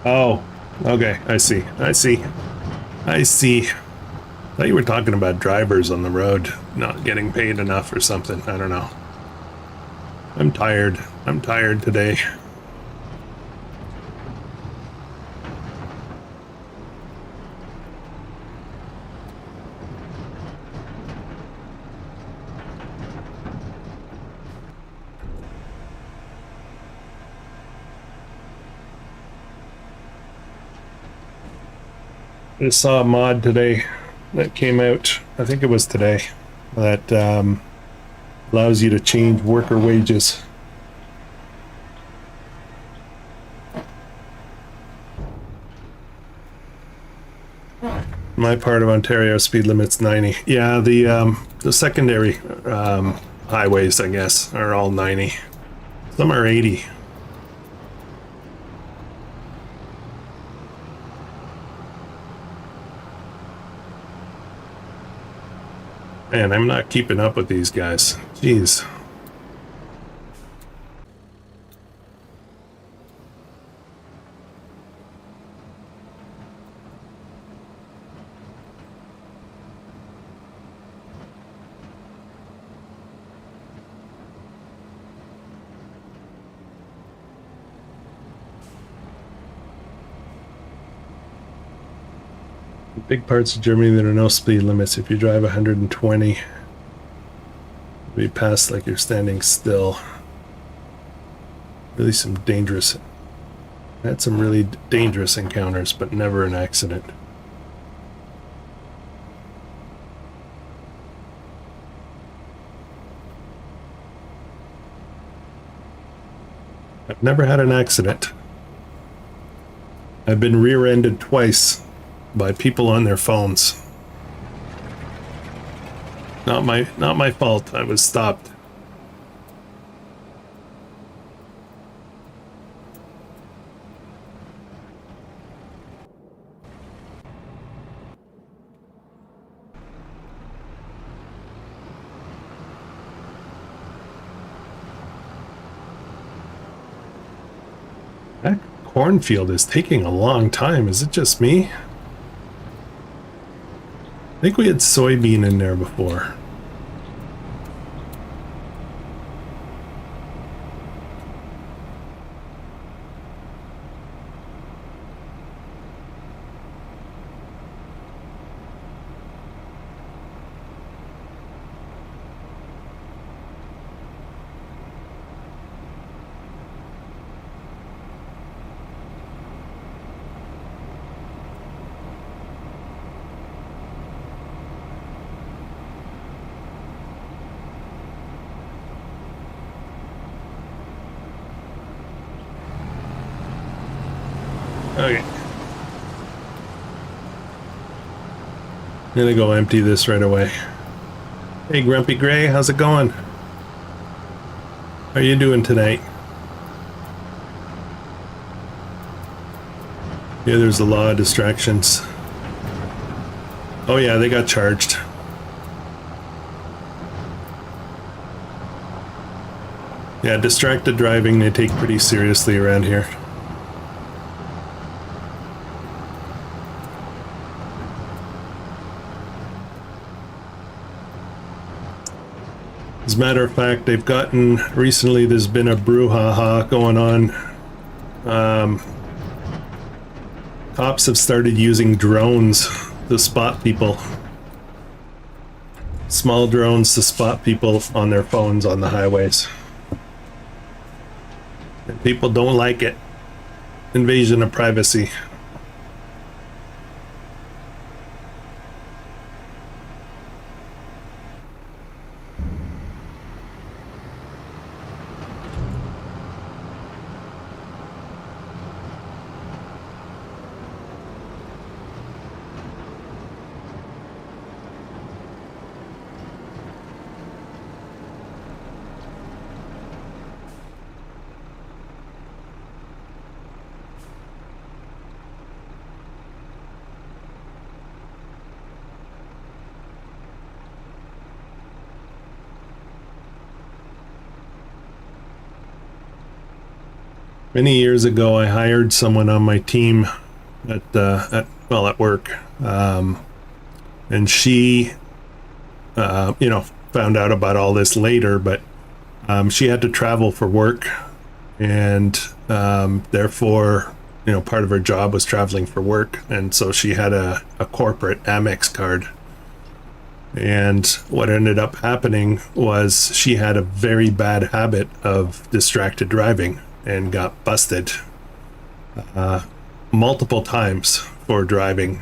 Oh, okay. I see. I thought you were talking about drivers on the road not getting paid enough or something. I don't know. I'm tired. I'm tired today. I saw a mod today that came out, I think it was today, that allows you to change worker wages. My part of Ontario speed limit's 90. Yeah, the secondary highways, I guess, are all 90. Some are 80. Man, I'm not keeping up with these guys. Jeez. Big parts of Germany, there are no speed limits. If you drive 120, you'll be passed like you're standing still. Really some dangerous, I had some really dangerous encounters, but never an accident. I've never had an accident. I've been rear-ended twice by people on their phones. Not my fault. I was stopped. cornfield is taking a long time. Is it just me? I think we had soybean in there before. Okay. I'm gonna go empty this right away. Hey, Grumpy Gray, how's it going? How are you doing tonight? Yeah, there's a lot of distractions. Oh yeah, they got charged. Yeah, distracted driving they take pretty seriously around here. As a matter of fact, they've gotten, recently there's been a brouhaha going on. Cops have started using drones to spot people. Small drones to spot people on their phones on the highways. And people don't like it. Invasion of privacy. Many years ago, I hired someone on my team at work, and she, found out about all this later. But she had to travel for work, and therefore, part of her job was traveling for work, and so she had a corporate Amex card. And what ended up happening was she had a very bad habit of distracted driving and got busted multiple times for driving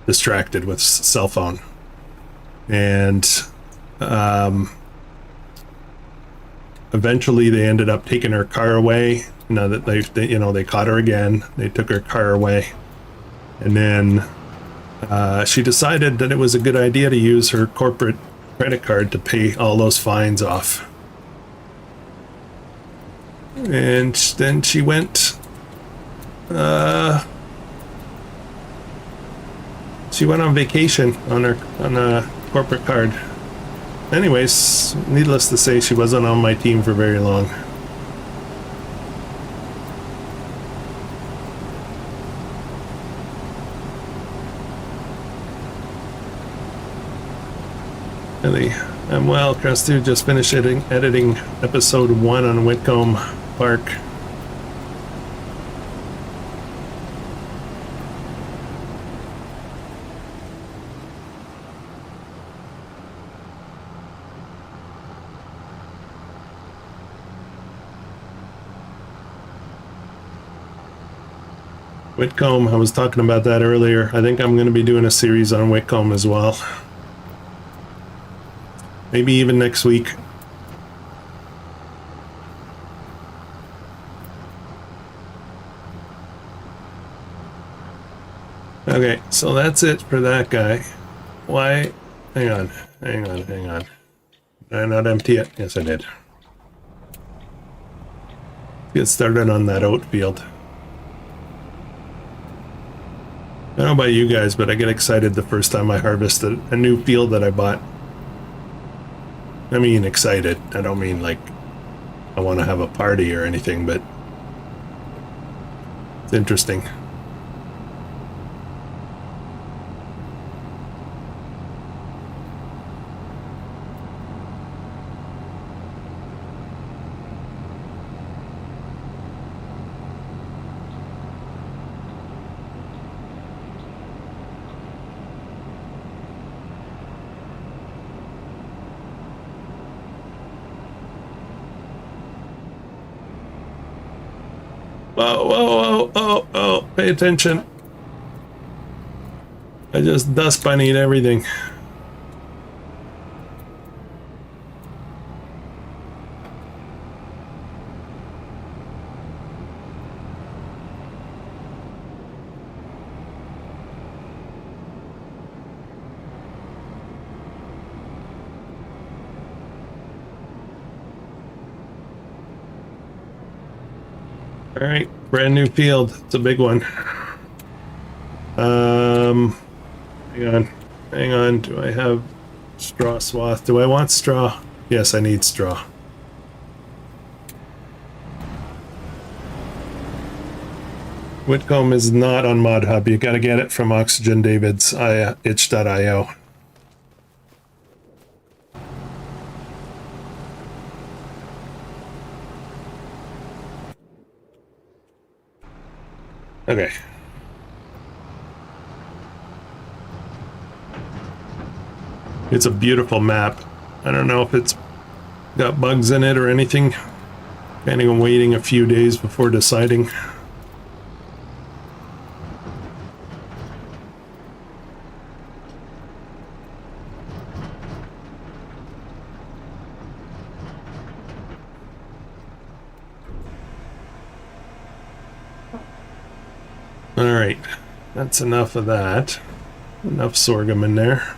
distracted with cell phone. And eventually they ended up taking her car away. Now that they caught her again, they took her car away. And then she decided that it was a good idea to use her corporate credit card to pay all those fines off. And then she went on vacation on a corporate card. Anyways, needless to say, she wasn't on my team for very long. I'm well. Krustoo just finished editing episode 1 on Whitcomb Park. Whitcomb, I was talking about that earlier. I think I'm going to be doing a series on Whitcomb as well. Maybe even next week. Okay, so that's it for that guy. Why? Hang on. Did I not empty it? Yes, I did. Get started on that oat field. I don't know about you guys, but I get excited the first time I harvest a new field that I bought. I mean excited. I don't mean like I want to have a party or anything, but interesting. Whoa, whoa, whoa, oh, oh, pay attention. I just dust bunnied everything. All right, brand new field. It's a big one. Hang on. Do I have straw swath? Do I want straw? Yes, I need straw. Whitcomb is not on Mod Hub. You got to get it from Oxygen David's itch.io. Okay. It's a beautiful map. I don't know if it's got bugs in it or anything. Planning on waiting a few days before deciding. All right, that's enough of that. Enough sorghum in there.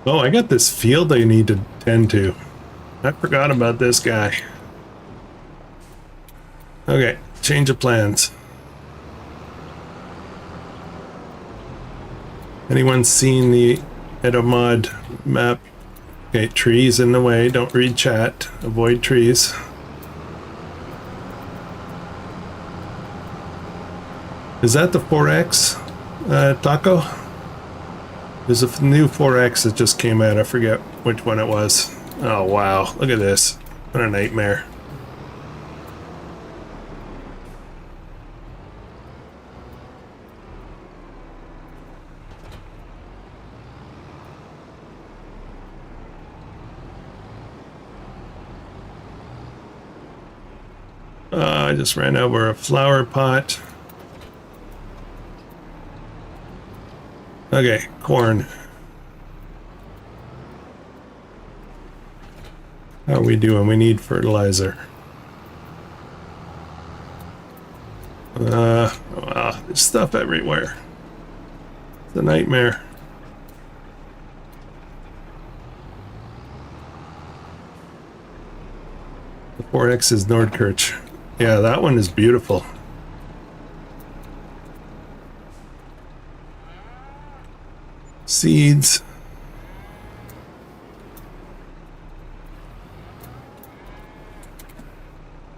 Oh, I got this field I need to tend to. I forgot about this guy. Okay, change of plans. Anyone seen the Edomod map? Okay, trees in the way. Don't read chat. Avoid trees. Is that the 4X taco? There's a new 4X that just came out. I forget which one it was. Oh, wow. Look at this. What a nightmare. I just ran over a flower pot. Okay, corn. How are we doing? We need fertilizer. Wow, there's stuff everywhere. It's a nightmare. The 4X is Nordkirch. Yeah, that one is beautiful. Seeds.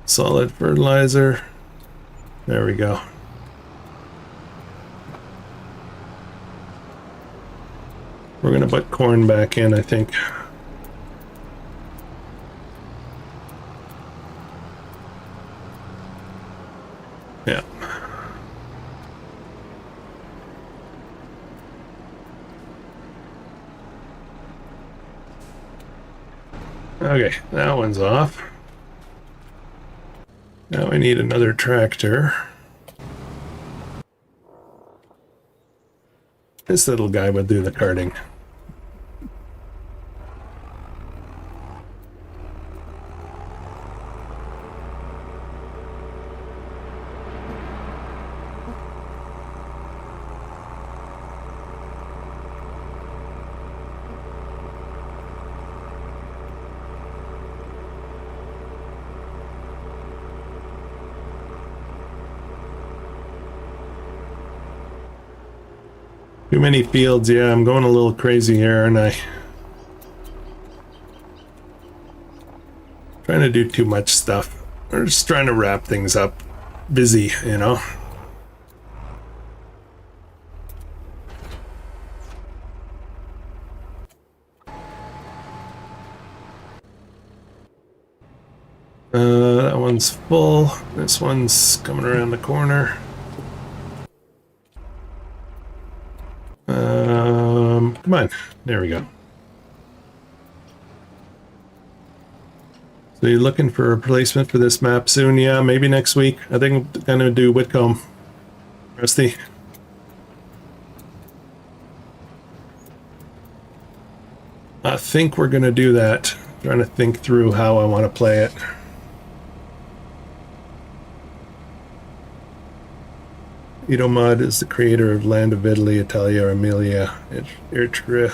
Solid fertilizer. There we go. We're gonna put corn back in, I think. Yeah. Okay, that one's off. Now I need another tractor. This little guy would do the carting. Too many fields. Yeah, I'm going a little crazy here, aren't I? Trying to do too much stuff. We're just trying to wrap things up. Busy, you know? That one's full. This one's coming around the corner. Come on. There we go. So you're looking for a replacement for this map soon? Yeah, maybe next week. I think I'm gonna do Whitcomb. Rusty. I think we're gonna do that. Trying to think through how I want to play it. Idomod is the creator of Land of Italy, Italia, Emilia, Etruria,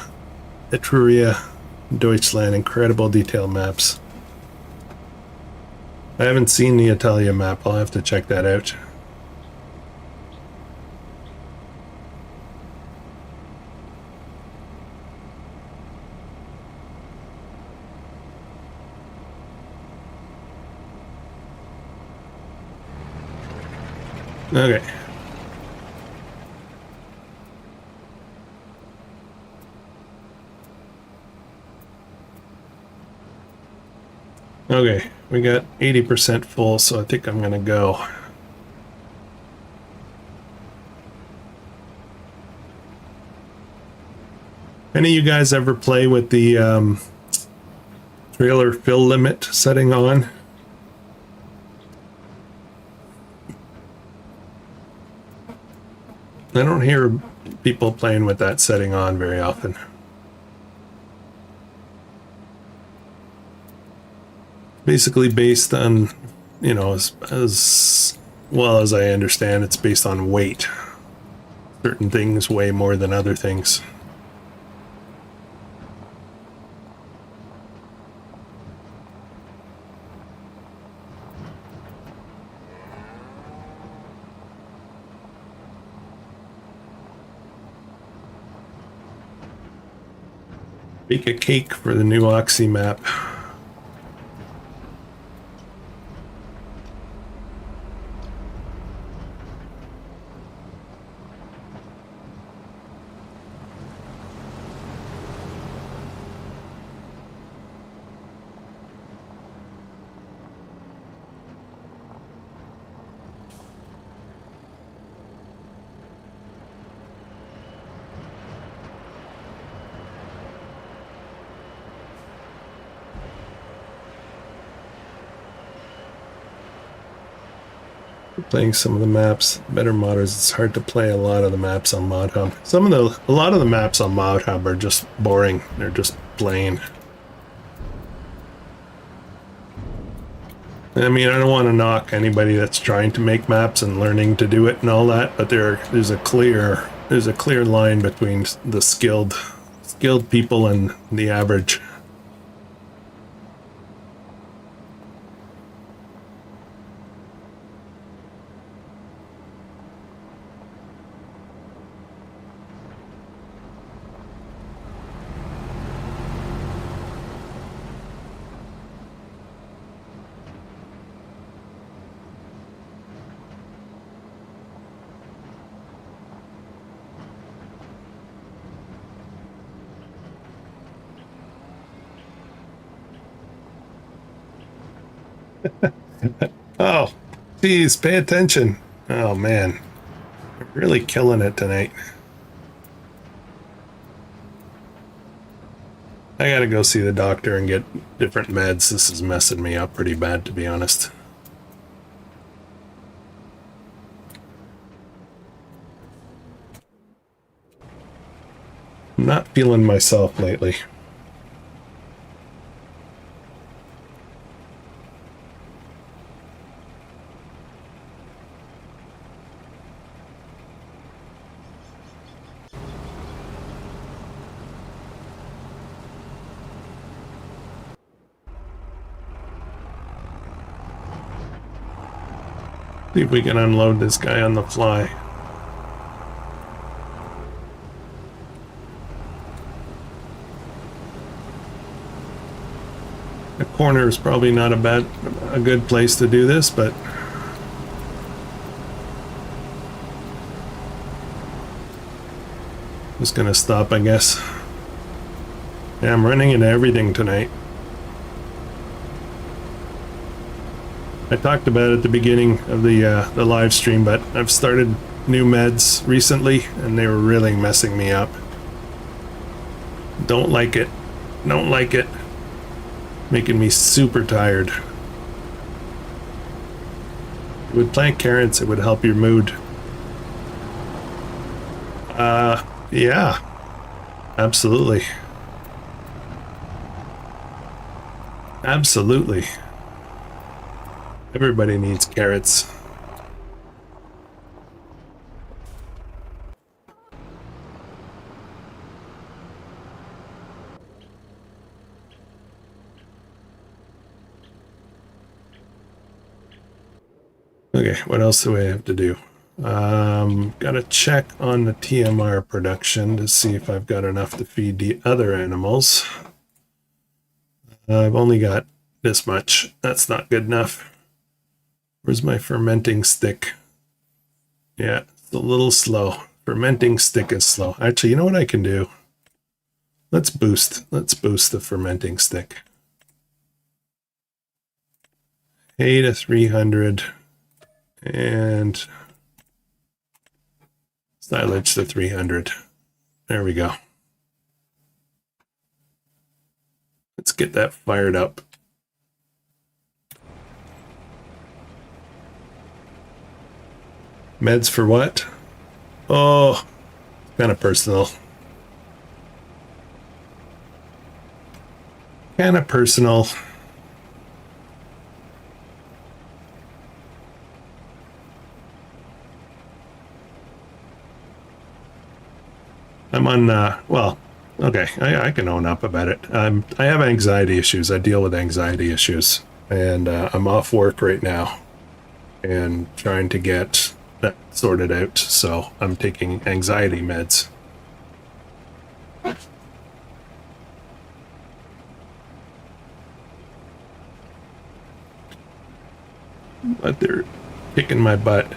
Deutschland. Incredible detail maps. I haven't seen the Italia map. I'll have to check that out. Okay. Okay, we got 80% full, so I think I'm gonna go. Any of you guys ever play with the trailer fill limit setting on? I don't hear people playing with that setting on very often. Basically based on, you know, as well as I understand, it's based on weight. Certain things weigh more than other things. Bake a cake for the new Oxy map. Playing some of the maps, better modders. It's hard to play a lot of the maps on Mod Hub. A lot of the maps on Mod Hub are just boring. They're just plain. I mean, I don't want to knock anybody that's trying to make maps and learning to do it and all that, but there's a clear line between the skilled people and the average. Oh, geez, pay attention. Oh man, I'm really killing it tonight. I gotta go see the doctor and get different meds. This is messing me up pretty bad, to be honest. I'm not feeling myself lately. See if we can unload this guy on the fly. A corner is probably not a good place to do this, but just gonna stop, I guess. Yeah, I'm running into everything tonight. I talked about it at the beginning of the live stream, but I've started new meds recently, and they were really messing me up. Don't like it. Don't like it. Making me super tired. With plant carrots, it would help your mood. Yeah. Absolutely. Absolutely. Everybody needs carrots. Okay, what else do I have to do? Gotta check on the TMR production to see if I've got enough to feed the other animals. I've only got this much. That's not good enough. Where's my fermenting stick? Yeah, it's a little slow. Fermenting stick is slow. Actually, you know what I can do? Let's boost the fermenting stick. A to 300 and silage to 300. There we go. Let's get that fired up. Meds for what? Oh, kind of personal. Kind of personal. I'm on, well, okay, I can own up about it. I have anxiety issues. I deal with anxiety issues. And I'm off work right now and trying to get that sorted out. So I'm taking anxiety meds. But they're kicking my butt.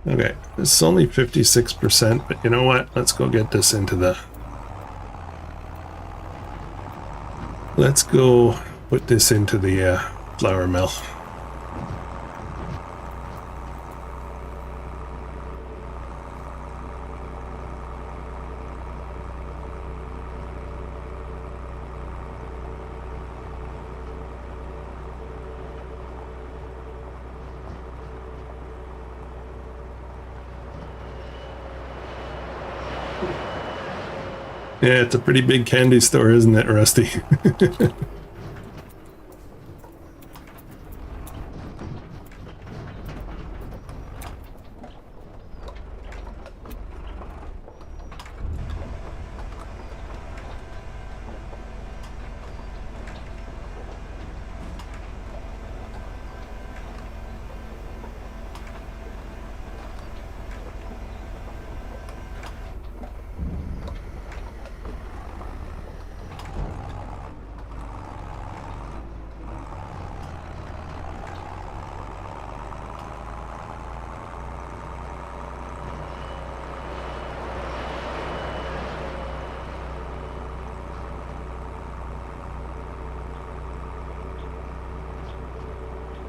Okay, it's only 56%, but you know what? Let's go get this into the... Let's go put this into the flour mill. Yeah, it's a pretty big candy store, isn't it, Rusty?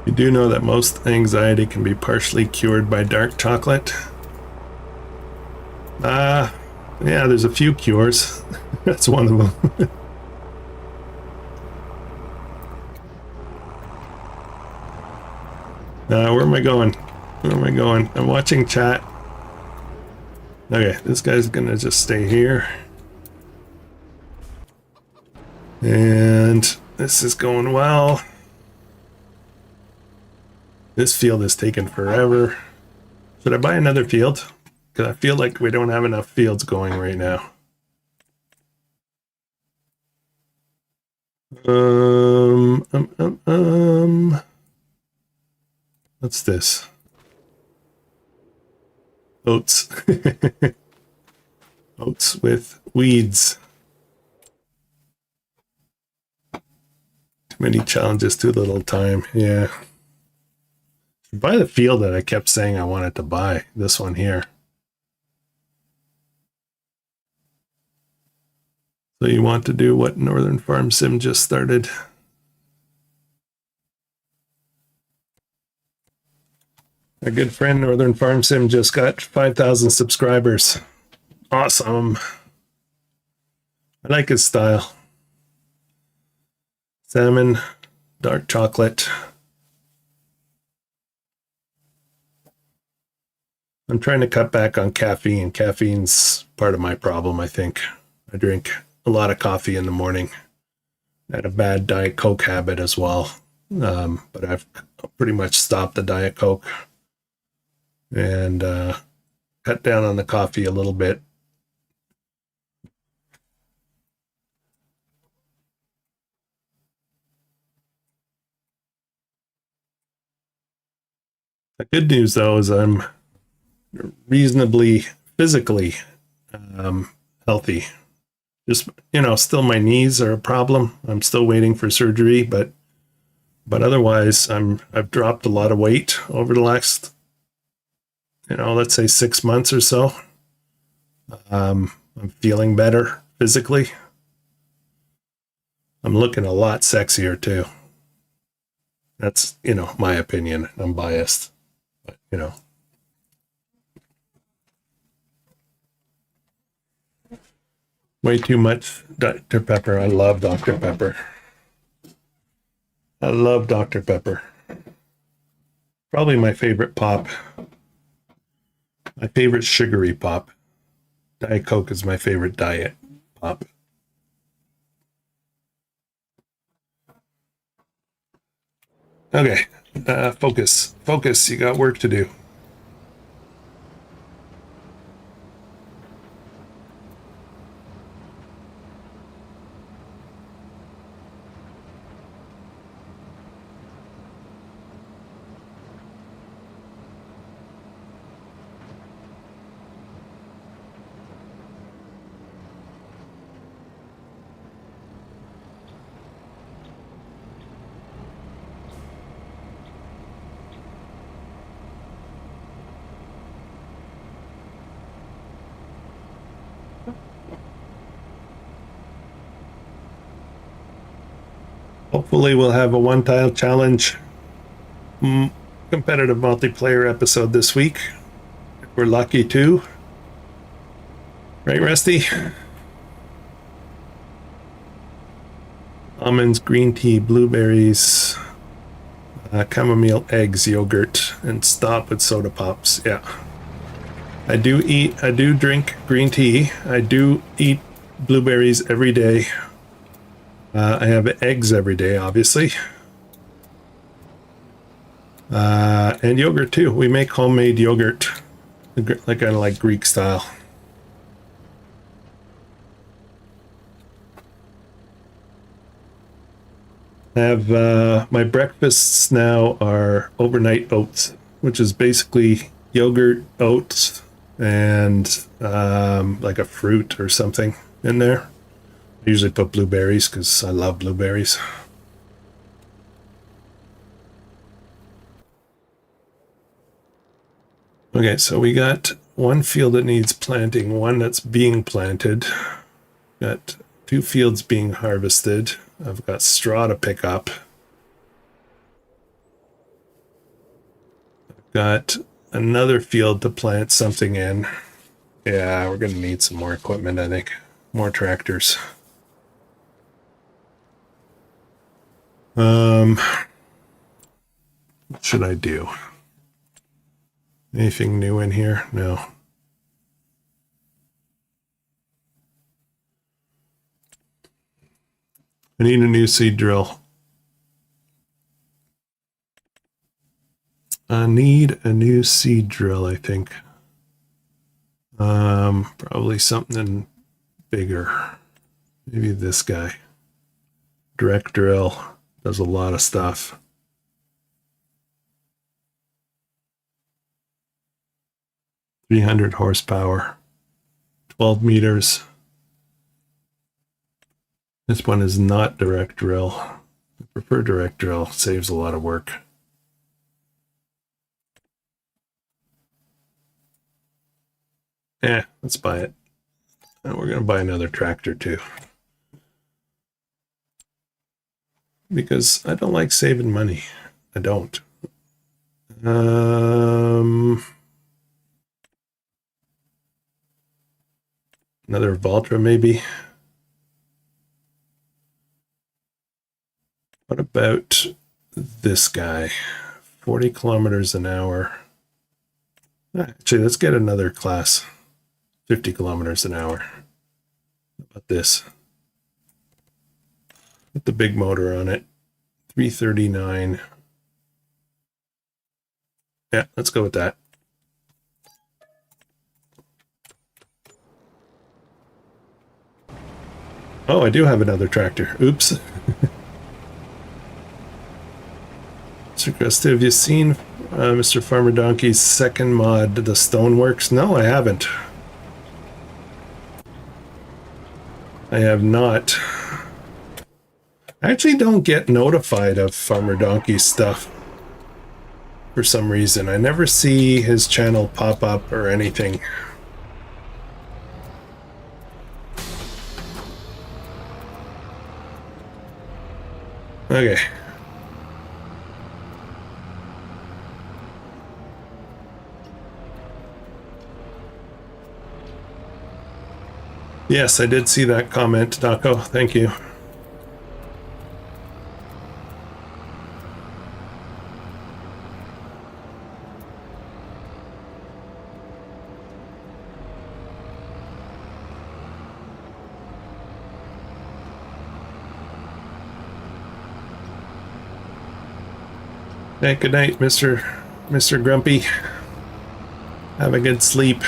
You do know that most anxiety can be partially cured by dark chocolate? Yeah, there's a few cures. That's one of them. Where am I going? Where am I going? I'm watching chat. Okay, this guy's gonna just stay here. And this is going well. This field is taking forever. Should I buy another field? Because I feel like we don't have enough fields going right now. What's this? Oats. Oats with weeds. Too many challenges, too little time. Yeah. Buy the field that I kept saying I wanted to buy. This one here. So you want to do what Northern Farm Sim just started. Our good friend Northern Farm Sim just got 5,000 subscribers. Awesome. I like his style. Salmon, dark chocolate. I'm trying to cut back on caffeine. Caffeine's part of my problem, I think. I drink a lot of coffee in the morning. I had a bad Diet Coke habit as well. But I've pretty much stopped the Diet Coke and cut down on the coffee a little bit. The good news, though, is I'm reasonably physically healthy. Just, still my knees are a problem. I'm still waiting for surgery, but otherwise I've dropped a lot of weight over the last, let's say 6 months or so. I'm feeling better physically. I'm looking a lot sexier too. That's, my opinion. I'm biased, but way too much Dr. Pepper. I love Dr. Pepper. I love Dr. Pepper. Probably my favorite pop. My favorite sugary pop. Diet Coke is my favorite diet pop. Okay, focus. Focus. You got work to do. Hopefully we'll have a one-tile challenge competitive multiplayer episode this week. If we're lucky too. Right, Rusty? Almonds, green tea, blueberries, chamomile, eggs, yogurt, and stop with soda pops. Yeah. I do drink green tea. I do eat blueberries every day. I have eggs every day, obviously. And yogurt too. We make homemade yogurt, like kind of like Greek style. I have my breakfasts now are overnight oats, which is basically yogurt, oats, and like a fruit or something in there. I usually put blueberries because I love blueberries. Okay, so we got one field that needs planting, one that's being planted. Got 2 fields being harvested. I've got straw to pick up. I've got another field to plant something in. Yeah, we're going to need some more equipment, I think. More tractors. What should I do? Anything new in here? No. I need a new seed drill. I need a new seed drill, I think. Probably something bigger. Maybe this guy. Direct drill does a lot of stuff. 300 horsepower, 12 meters. This one is not direct drill. I prefer direct drill, saves a lot of work. Yeah, let's buy it. And we're going to buy another tractor too. Because I don't like saving money. I don't. Another Valtra maybe. What about this guy? 40 kilometers an hour. Actually, let's get another class. 50 kilometers an hour. How about this? Put the big motor on it. 339. Yeah, let's go with that. Oh, I do have another tractor. Oops. Mr. Krustoo, have you seen Mr. Farmer Donkey's second mod, The Stoneworks? No, I haven't. I have not. I actually don't get notified of Farmer Donkey's stuff for some reason. I never see his channel pop up or anything. Okay. Yes, I did see that comment, Daco. Thank you. Hey, good night, Mr. Grumpy. Have a good sleep.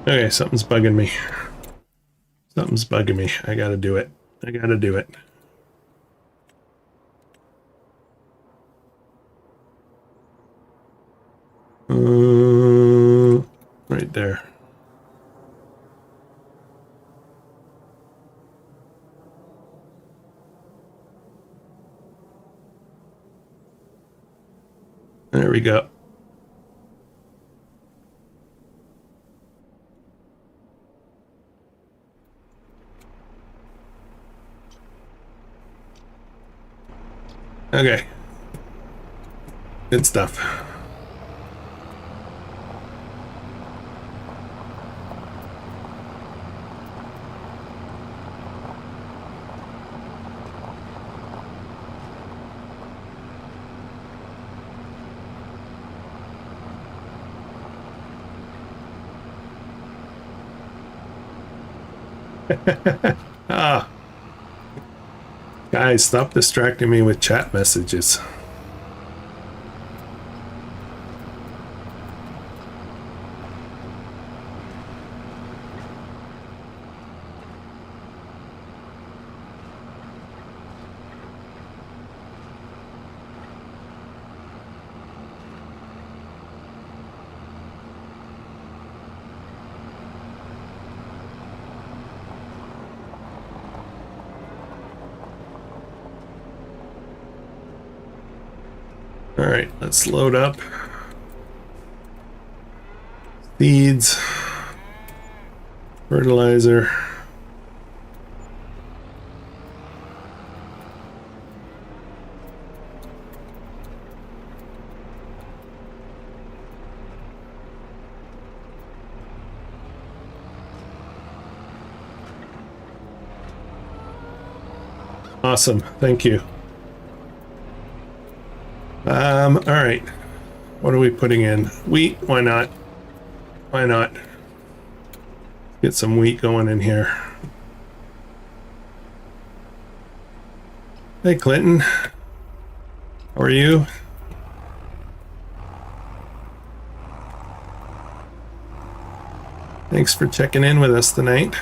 Okay, something's bugging me. Something's bugging me. I gotta do it. I gotta do it. Right there. There we go. Okay. Good stuff. Ah. Guys, stop distracting me with chat messages. All right, let's load up. Seeds, fertilizer. Awesome, thank you. All right. What are we putting in? Wheat, why not? Why not? Get some wheat going in here. Hey, Clinton. How are you? Thanks for checking in with us tonight.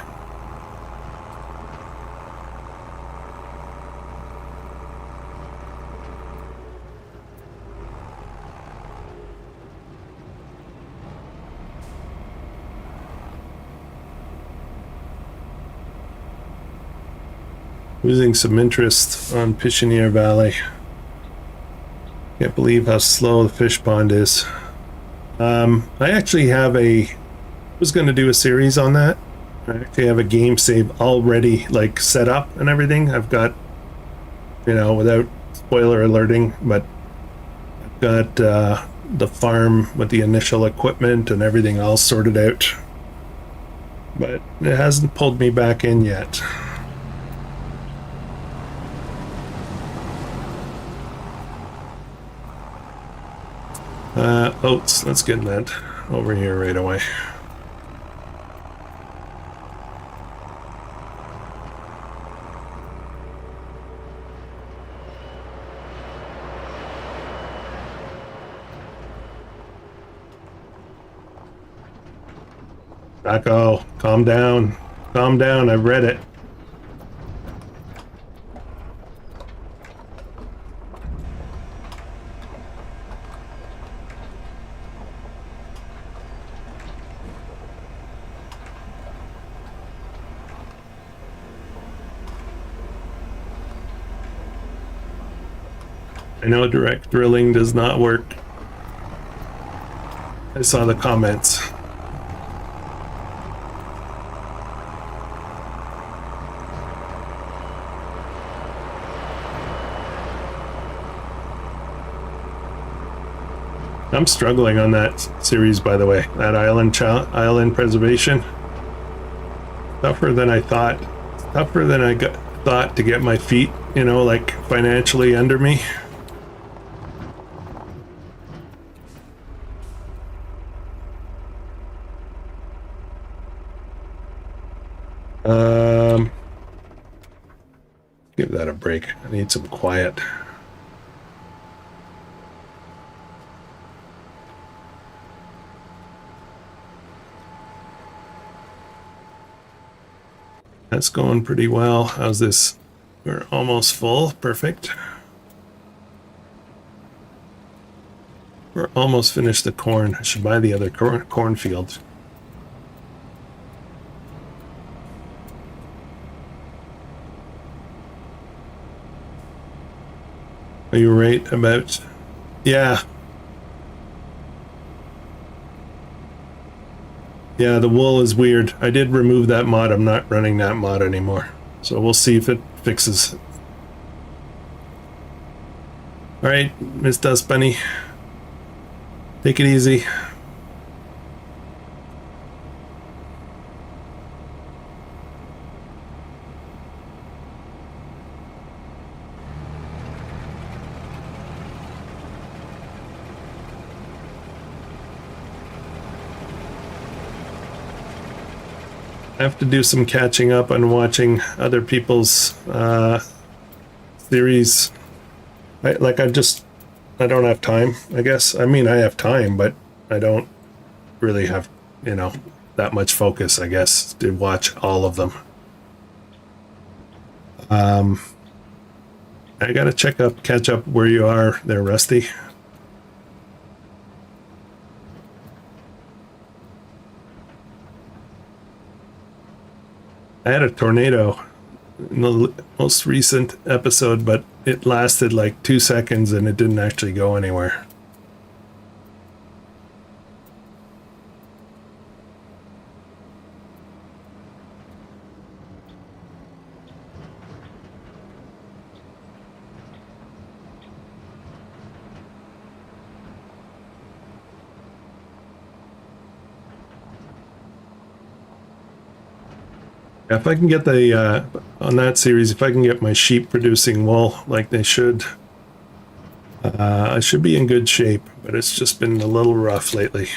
Losing some interest on Pictioneer Valley. Can't believe how slow the fish pond is. I actually have was going to do a series on that. I actually have a game save already like set up and everything. I've got, without spoiler alerting, but I've got the farm with the initial equipment and everything all sorted out. But it hasn't pulled me back in yet. Oats, let's get that over here right away. Rocco, calm down. Calm down, I've read it. I know direct drilling does not work. I saw the comments. I'm struggling on that series, by the way. That island preservation. Tougher than I thought. Tougher than I thought to get my feet, like financially under me. Give that a break. I need some quiet. That's going pretty well. How's this? We're almost full. Perfect. We're almost finished the corn. I should buy the other cornfield. Are you right about? Yeah. Yeah, the wool is weird. I did remove that mod. I'm not running that mod anymore. So we'll see if it fixes. All right, Miss Dust Bunny. Take it easy. I have to do some catching up on watching other people's series. I don't have time, I guess. I mean, I have time, but I don't really have, that much focus, I guess, to watch all of them. I gotta catch up where you are there, Rusty. I had a tornado in the most recent episode, but it lasted like 2 seconds and it didn't actually go anywhere. If I can get on that series, if I can get my sheep producing wool like they should, I should be in good shape, but it's just been a little rough lately.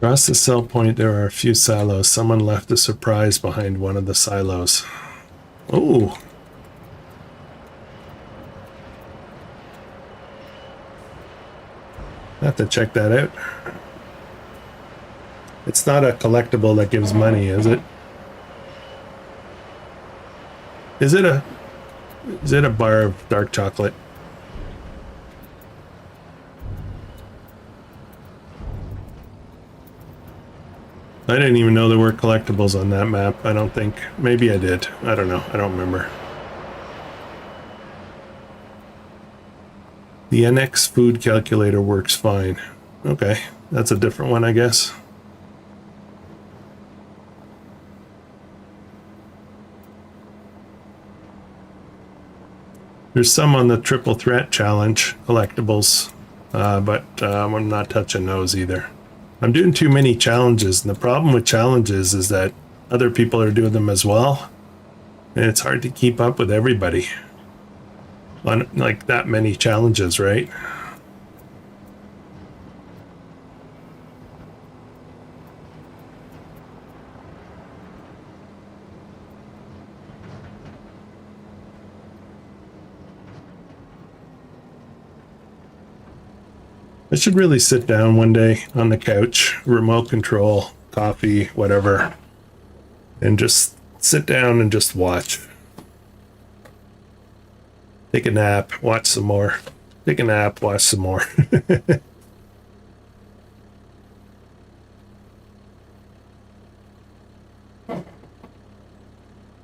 Across the sell point, there are a few silos. Someone left a surprise behind one of the silos. Oh. I have to check that out. It's not a collectible that gives money, is it? Is it a bar of dark chocolate? I didn't even know there were collectibles on that map. I don't think. Maybe I did. I don't know. I don't remember. The NX food calculator works fine. Okay, that's a different one, I guess. There's some on the triple threat challenge collectibles, but I'm not touching those either. I'm doing too many challenges, and the problem with challenges is that other people are doing them as well, and it's hard to keep up with everybody on like that many challenges, right? I should really sit down one day on the couch, remote control, coffee, whatever, and just sit down and just watch. Take a nap, watch some more. Take a nap, watch some more.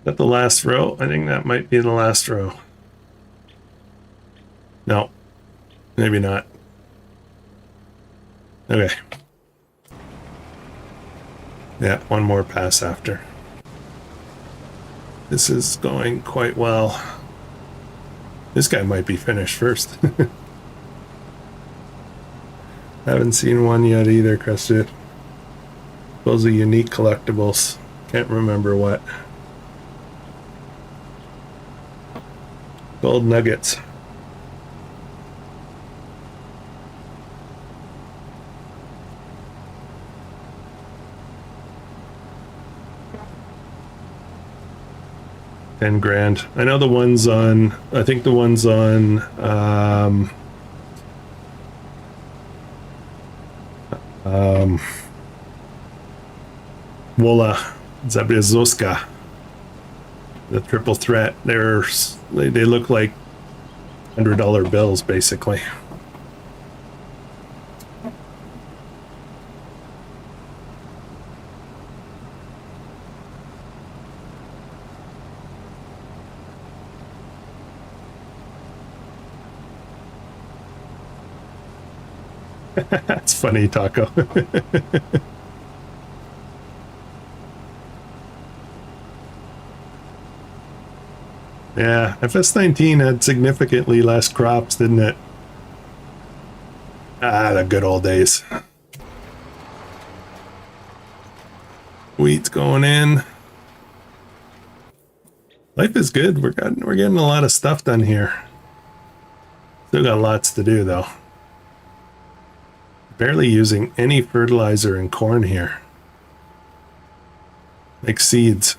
That the last row? I think that might be the last row. No, maybe not. Okay. Yeah, one more pass after. This is going quite well. This guy might be finished first. Haven't seen one yet either, Krustoo. Those are unique collectibles. Can't remember what. Gold nuggets. $10,000. I know the ones on, I think the ones on Wola Zabiazowska, the triple threat, they look like $100 bills basically. That's funny, Taco. Yeah, FS19 had significantly less crops, didn't it? Ah, the good old days. Wheat's going in. Life is good. We're getting a lot of stuff done here. Still got lots to do though. Barely using any fertilizer in corn here. Like seeds.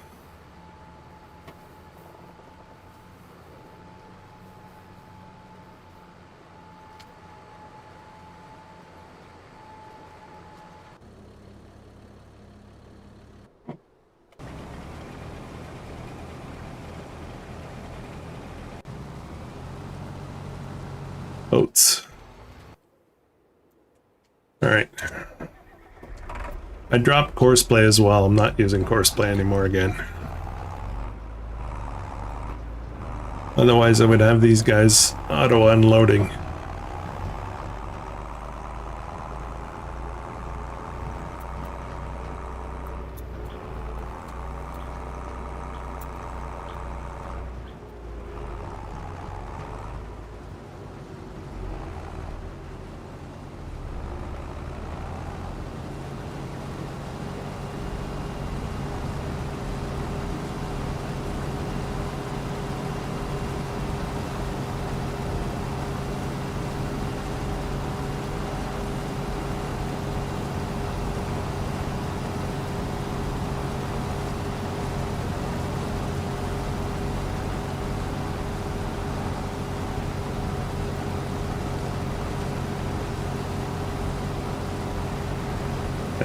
Oats. All right. I dropped courseplay as well. I'm not using courseplay anymore again. Otherwise, I would have these guys auto unloading.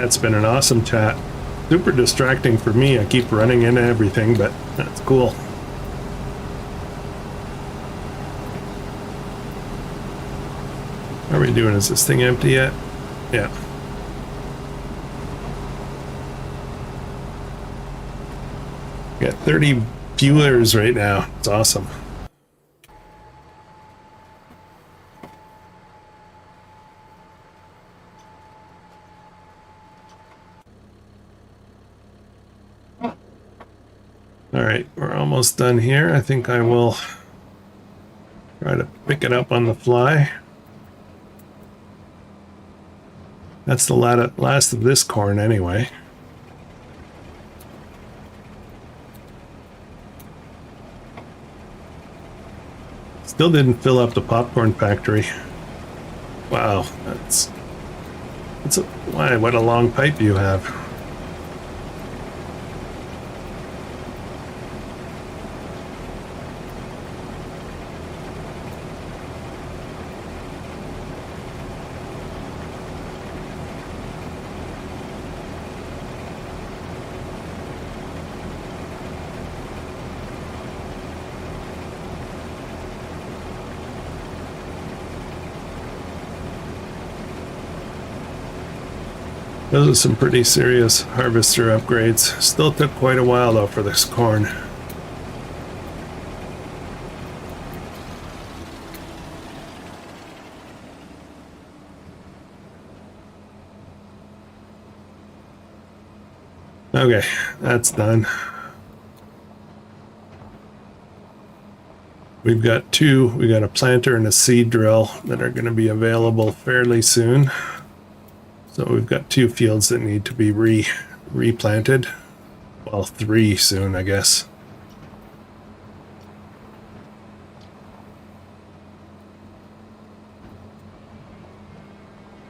That's been an awesome chat. Super distracting for me. I keep running into everything, but that's cool. How are we doing? Is this thing empty yet? Yeah. Got 30 viewers right now. It's awesome. All right, we're almost done here. I think I will try to pick it up on the fly. That's the last of this corn anyway. Still didn't fill up the popcorn factory. Wow, what a long pipe you have. Those are some pretty serious harvester upgrades. Still took quite a while though for this corn. Okay, that's done. We got a planter and a seed drill that are going to be available fairly soon. So we've got 2 fields that need to be replanted. Well, 3 soon, I guess.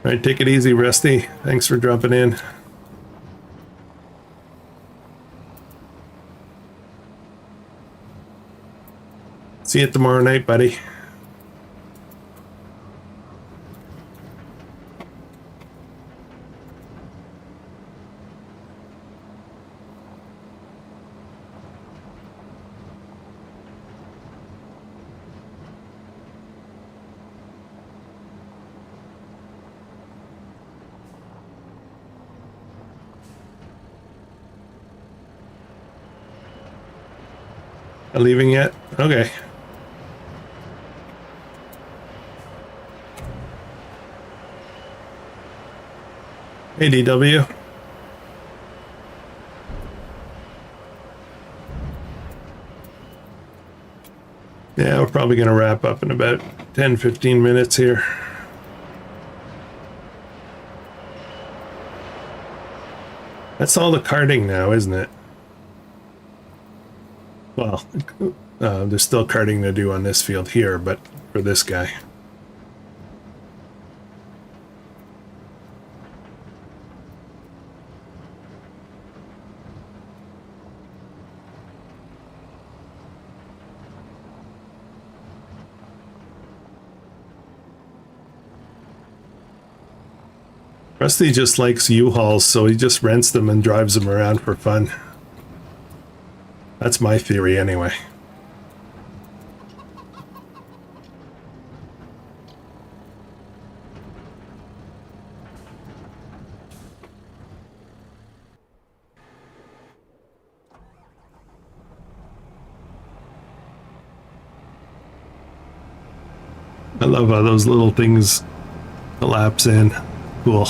All right, take it easy, Rusty. Thanks for dropping in. See you tomorrow night, buddy. Not leaving yet? Okay. Hey, DW. Yeah, we're probably going to wrap up in about 10-15 minutes here. That's all the carting now, isn't it? Well, there's still carting to do on this field here, but for this guy. Rusty just likes U-Hauls, so he just rents them and drives them around for fun. That's my theory anyway. I love how those little things collapse in. Cool.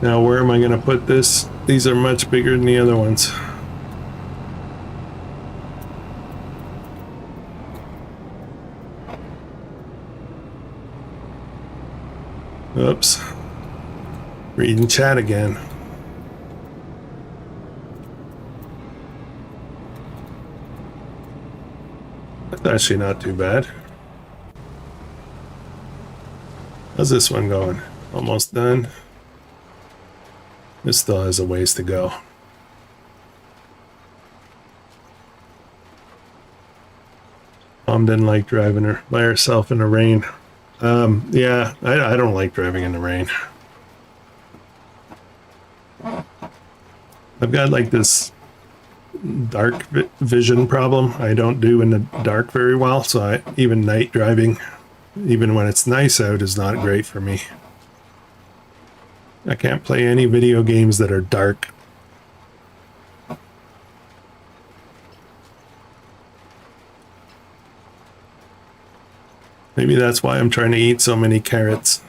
Now, where am I going to put this? These are much bigger than the other ones. Oops. Reading chat again. That's actually not too bad. How's this one going? Almost done. This still has a ways to go. Mom didn't like driving her by herself in the rain. Yeah, I don't like driving in the rain. I've got like this dark vision problem. I don't do in the dark very well, so even night driving, even when it's nice out, is not great for me. I can't play any video games that are dark. Maybe that's why I'm trying to eat so many carrots.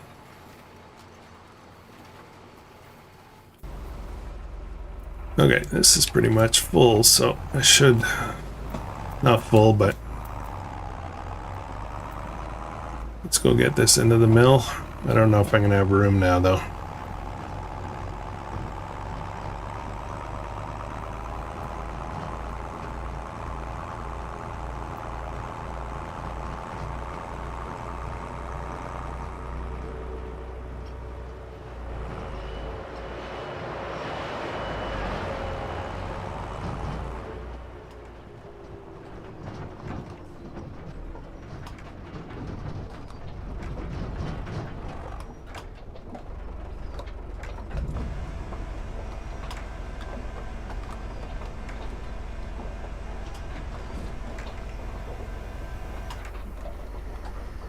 Okay, this is pretty much full, so I should... Not full, but... Let's go get this into the mill. I don't know if I'm going to have room now, though.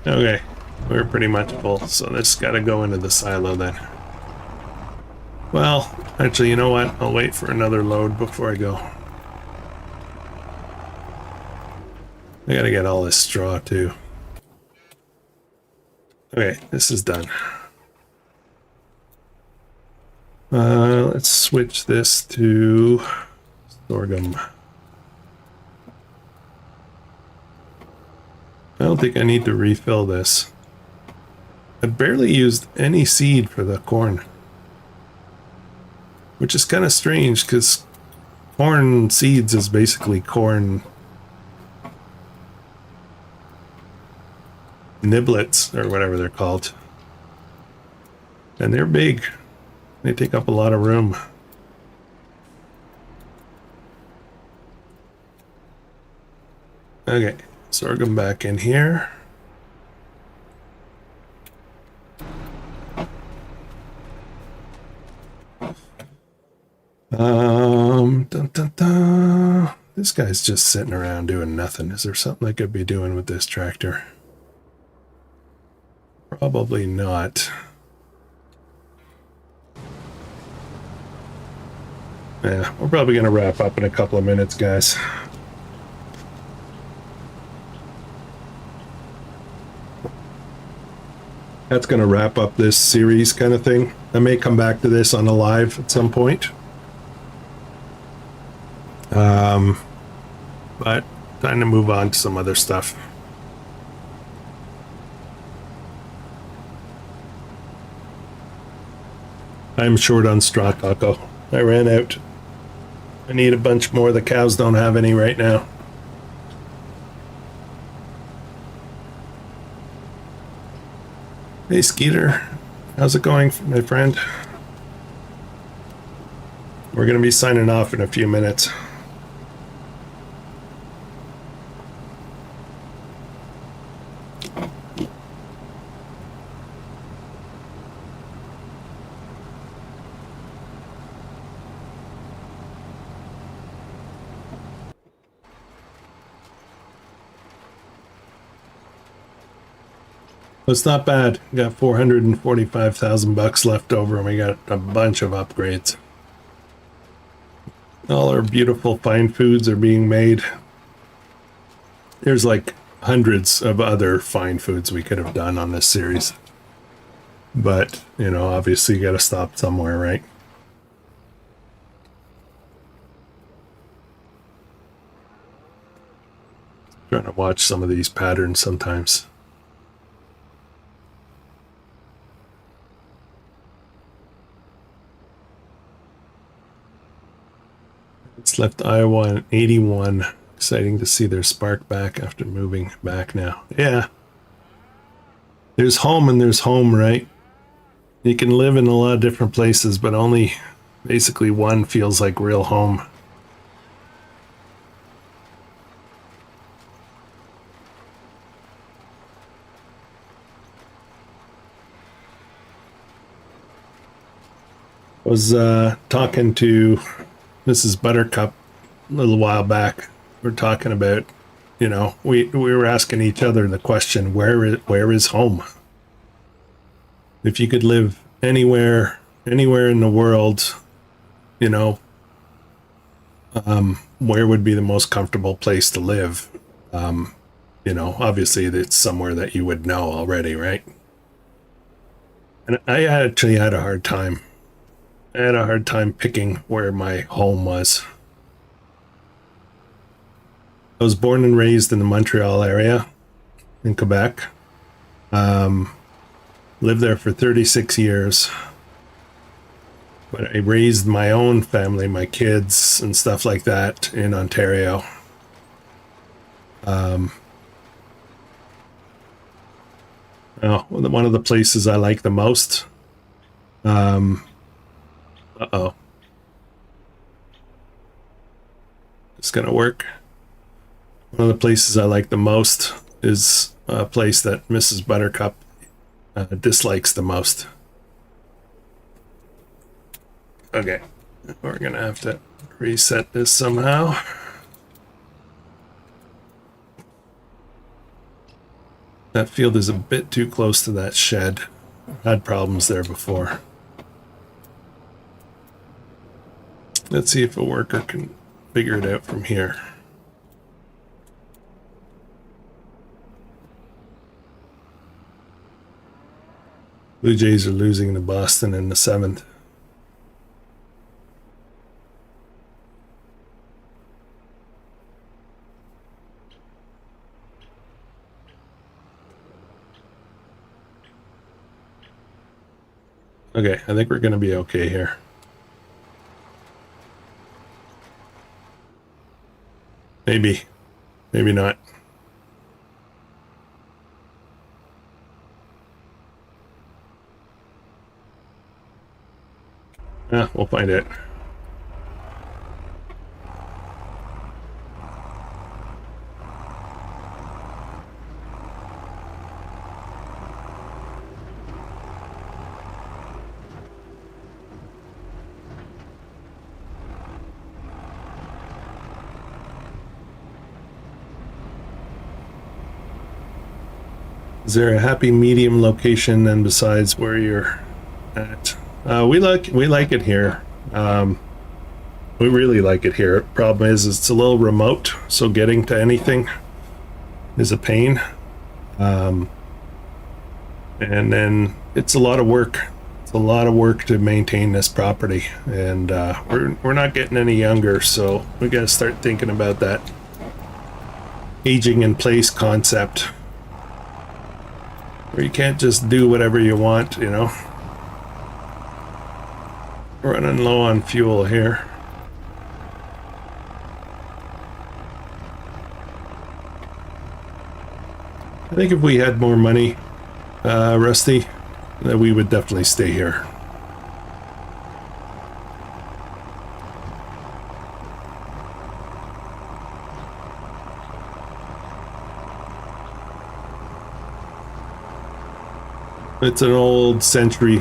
Okay, we're pretty much full, so this got to go into the silo then. Well, actually, you know what? I'll wait for another load before I go. I gotta get all this straw too. Okay, this is done. Let's switch this to sorghum. I don't think I need to refill this. I barely used any seed for the corn. Which is kind of strange, because corn seeds is basically corn niblets, or whatever they're called. And they're big. They take up a lot of room. Okay. Sorghum back in here. Dun, dun, dun. This guy's just sitting around doing nothing. Is there something I could be doing with this tractor? Probably not. Yeah, we're probably going to wrap up in a couple of minutes, guys. That's going to wrap up this series kind of thing. I may come back to this on a live at some point. But time to move on to some other stuff. I'm short on straw, Taco. I ran out. I need a bunch more. The cows don't have any right now. Hey, Skeeter. How's it going, my friend? We're going to be signing off in a few minutes. It's not bad. We got 445,000 bucks left over, and we got a bunch of upgrades. All our beautiful fine foods are being made. There's like hundreds of other fine foods we could have done on this series. But, you know, obviously you got to stop somewhere, right? Trying to watch some of these patterns sometimes. It's left Iowa at 81. Exciting to see their spark back after moving back now. Yeah. There's home and there's home, right? You can live in a lot of different places, but only Basically, one feels like real home. I was talking to Mrs. Buttercup a little while back. We're talking about, we were asking each other the question, where is home? If you could live anywhere in the world, where would be the most comfortable place to live? Obviously it's somewhere that you would know already, right? And I actually had a hard time. I had a hard time picking where my home was. I was born and raised in the Montreal area in Quebec. Lived there for 36 years. But I raised my own family, my kids and stuff like that in Ontario. One of the places I like the most. It's gonna work. One of the places I like the most is a place that Mrs. Buttercup dislikes the most. Okay, we're gonna have to reset this somehow. That field is a bit too close to that shed. I've had problems there before. Let's see if a worker can figure it out from here. Blue Jays are losing to Boston in the 7th. Okay, I think we're going to be okay here. Maybe. Maybe not. We'll find it. Is there a happy medium location then besides where you're at? We like it here. We really like it here. Problem is it's a little remote, so getting to anything is a pain. And then it's a lot of work. It's a lot of work to maintain this property, and we're not getting any younger, so we got to start thinking about that aging in place concept, where you can't just do whatever you want, Running low on fuel here. I think if we had more money, Rusty, that we would definitely stay here. It's an old century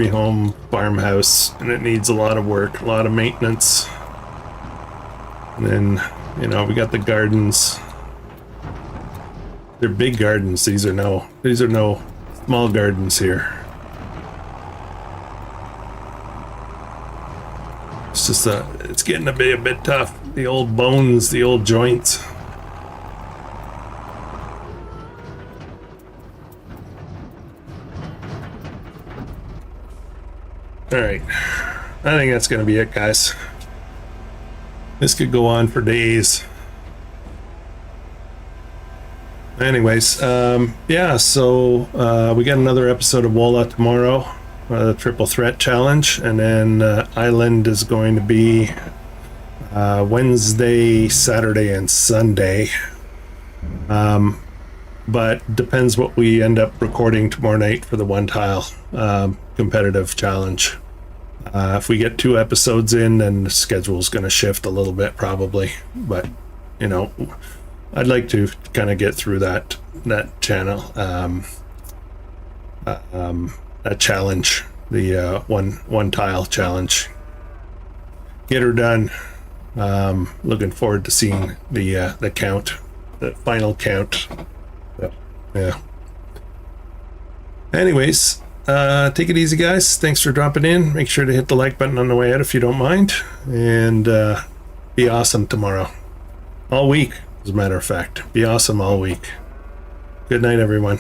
home farmhouse, and it needs a lot of work, a lot of maintenance. And then, we got the gardens. They're big gardens. These are no small gardens here. It's just it's getting to be a bit tough. The old bones, the old joints. All right, I think that's gonna be it, guys. This could go on for days. Anyways, yeah, so we got another episode of Wola tomorrow, the Triple Threat Challenge, and then Island is going to be Wednesday, Saturday, and Sunday. But depends what we end up recording tomorrow night for the one tile competitive challenge. If we get 2 episodes in, then the schedule's going to shift a little bit probably. But, you know, I'd like to kind of get through that channel, that challenge, the one tile challenge. Get her done. Looking forward to seeing the count, the final count. Yeah. Anyways, take it easy, guys. Thanks for dropping in. Make sure to hit the like button on the way out if you don't mind, and be awesome tomorrow, all week. As a matter of fact, be awesome all week. Good night, everyone.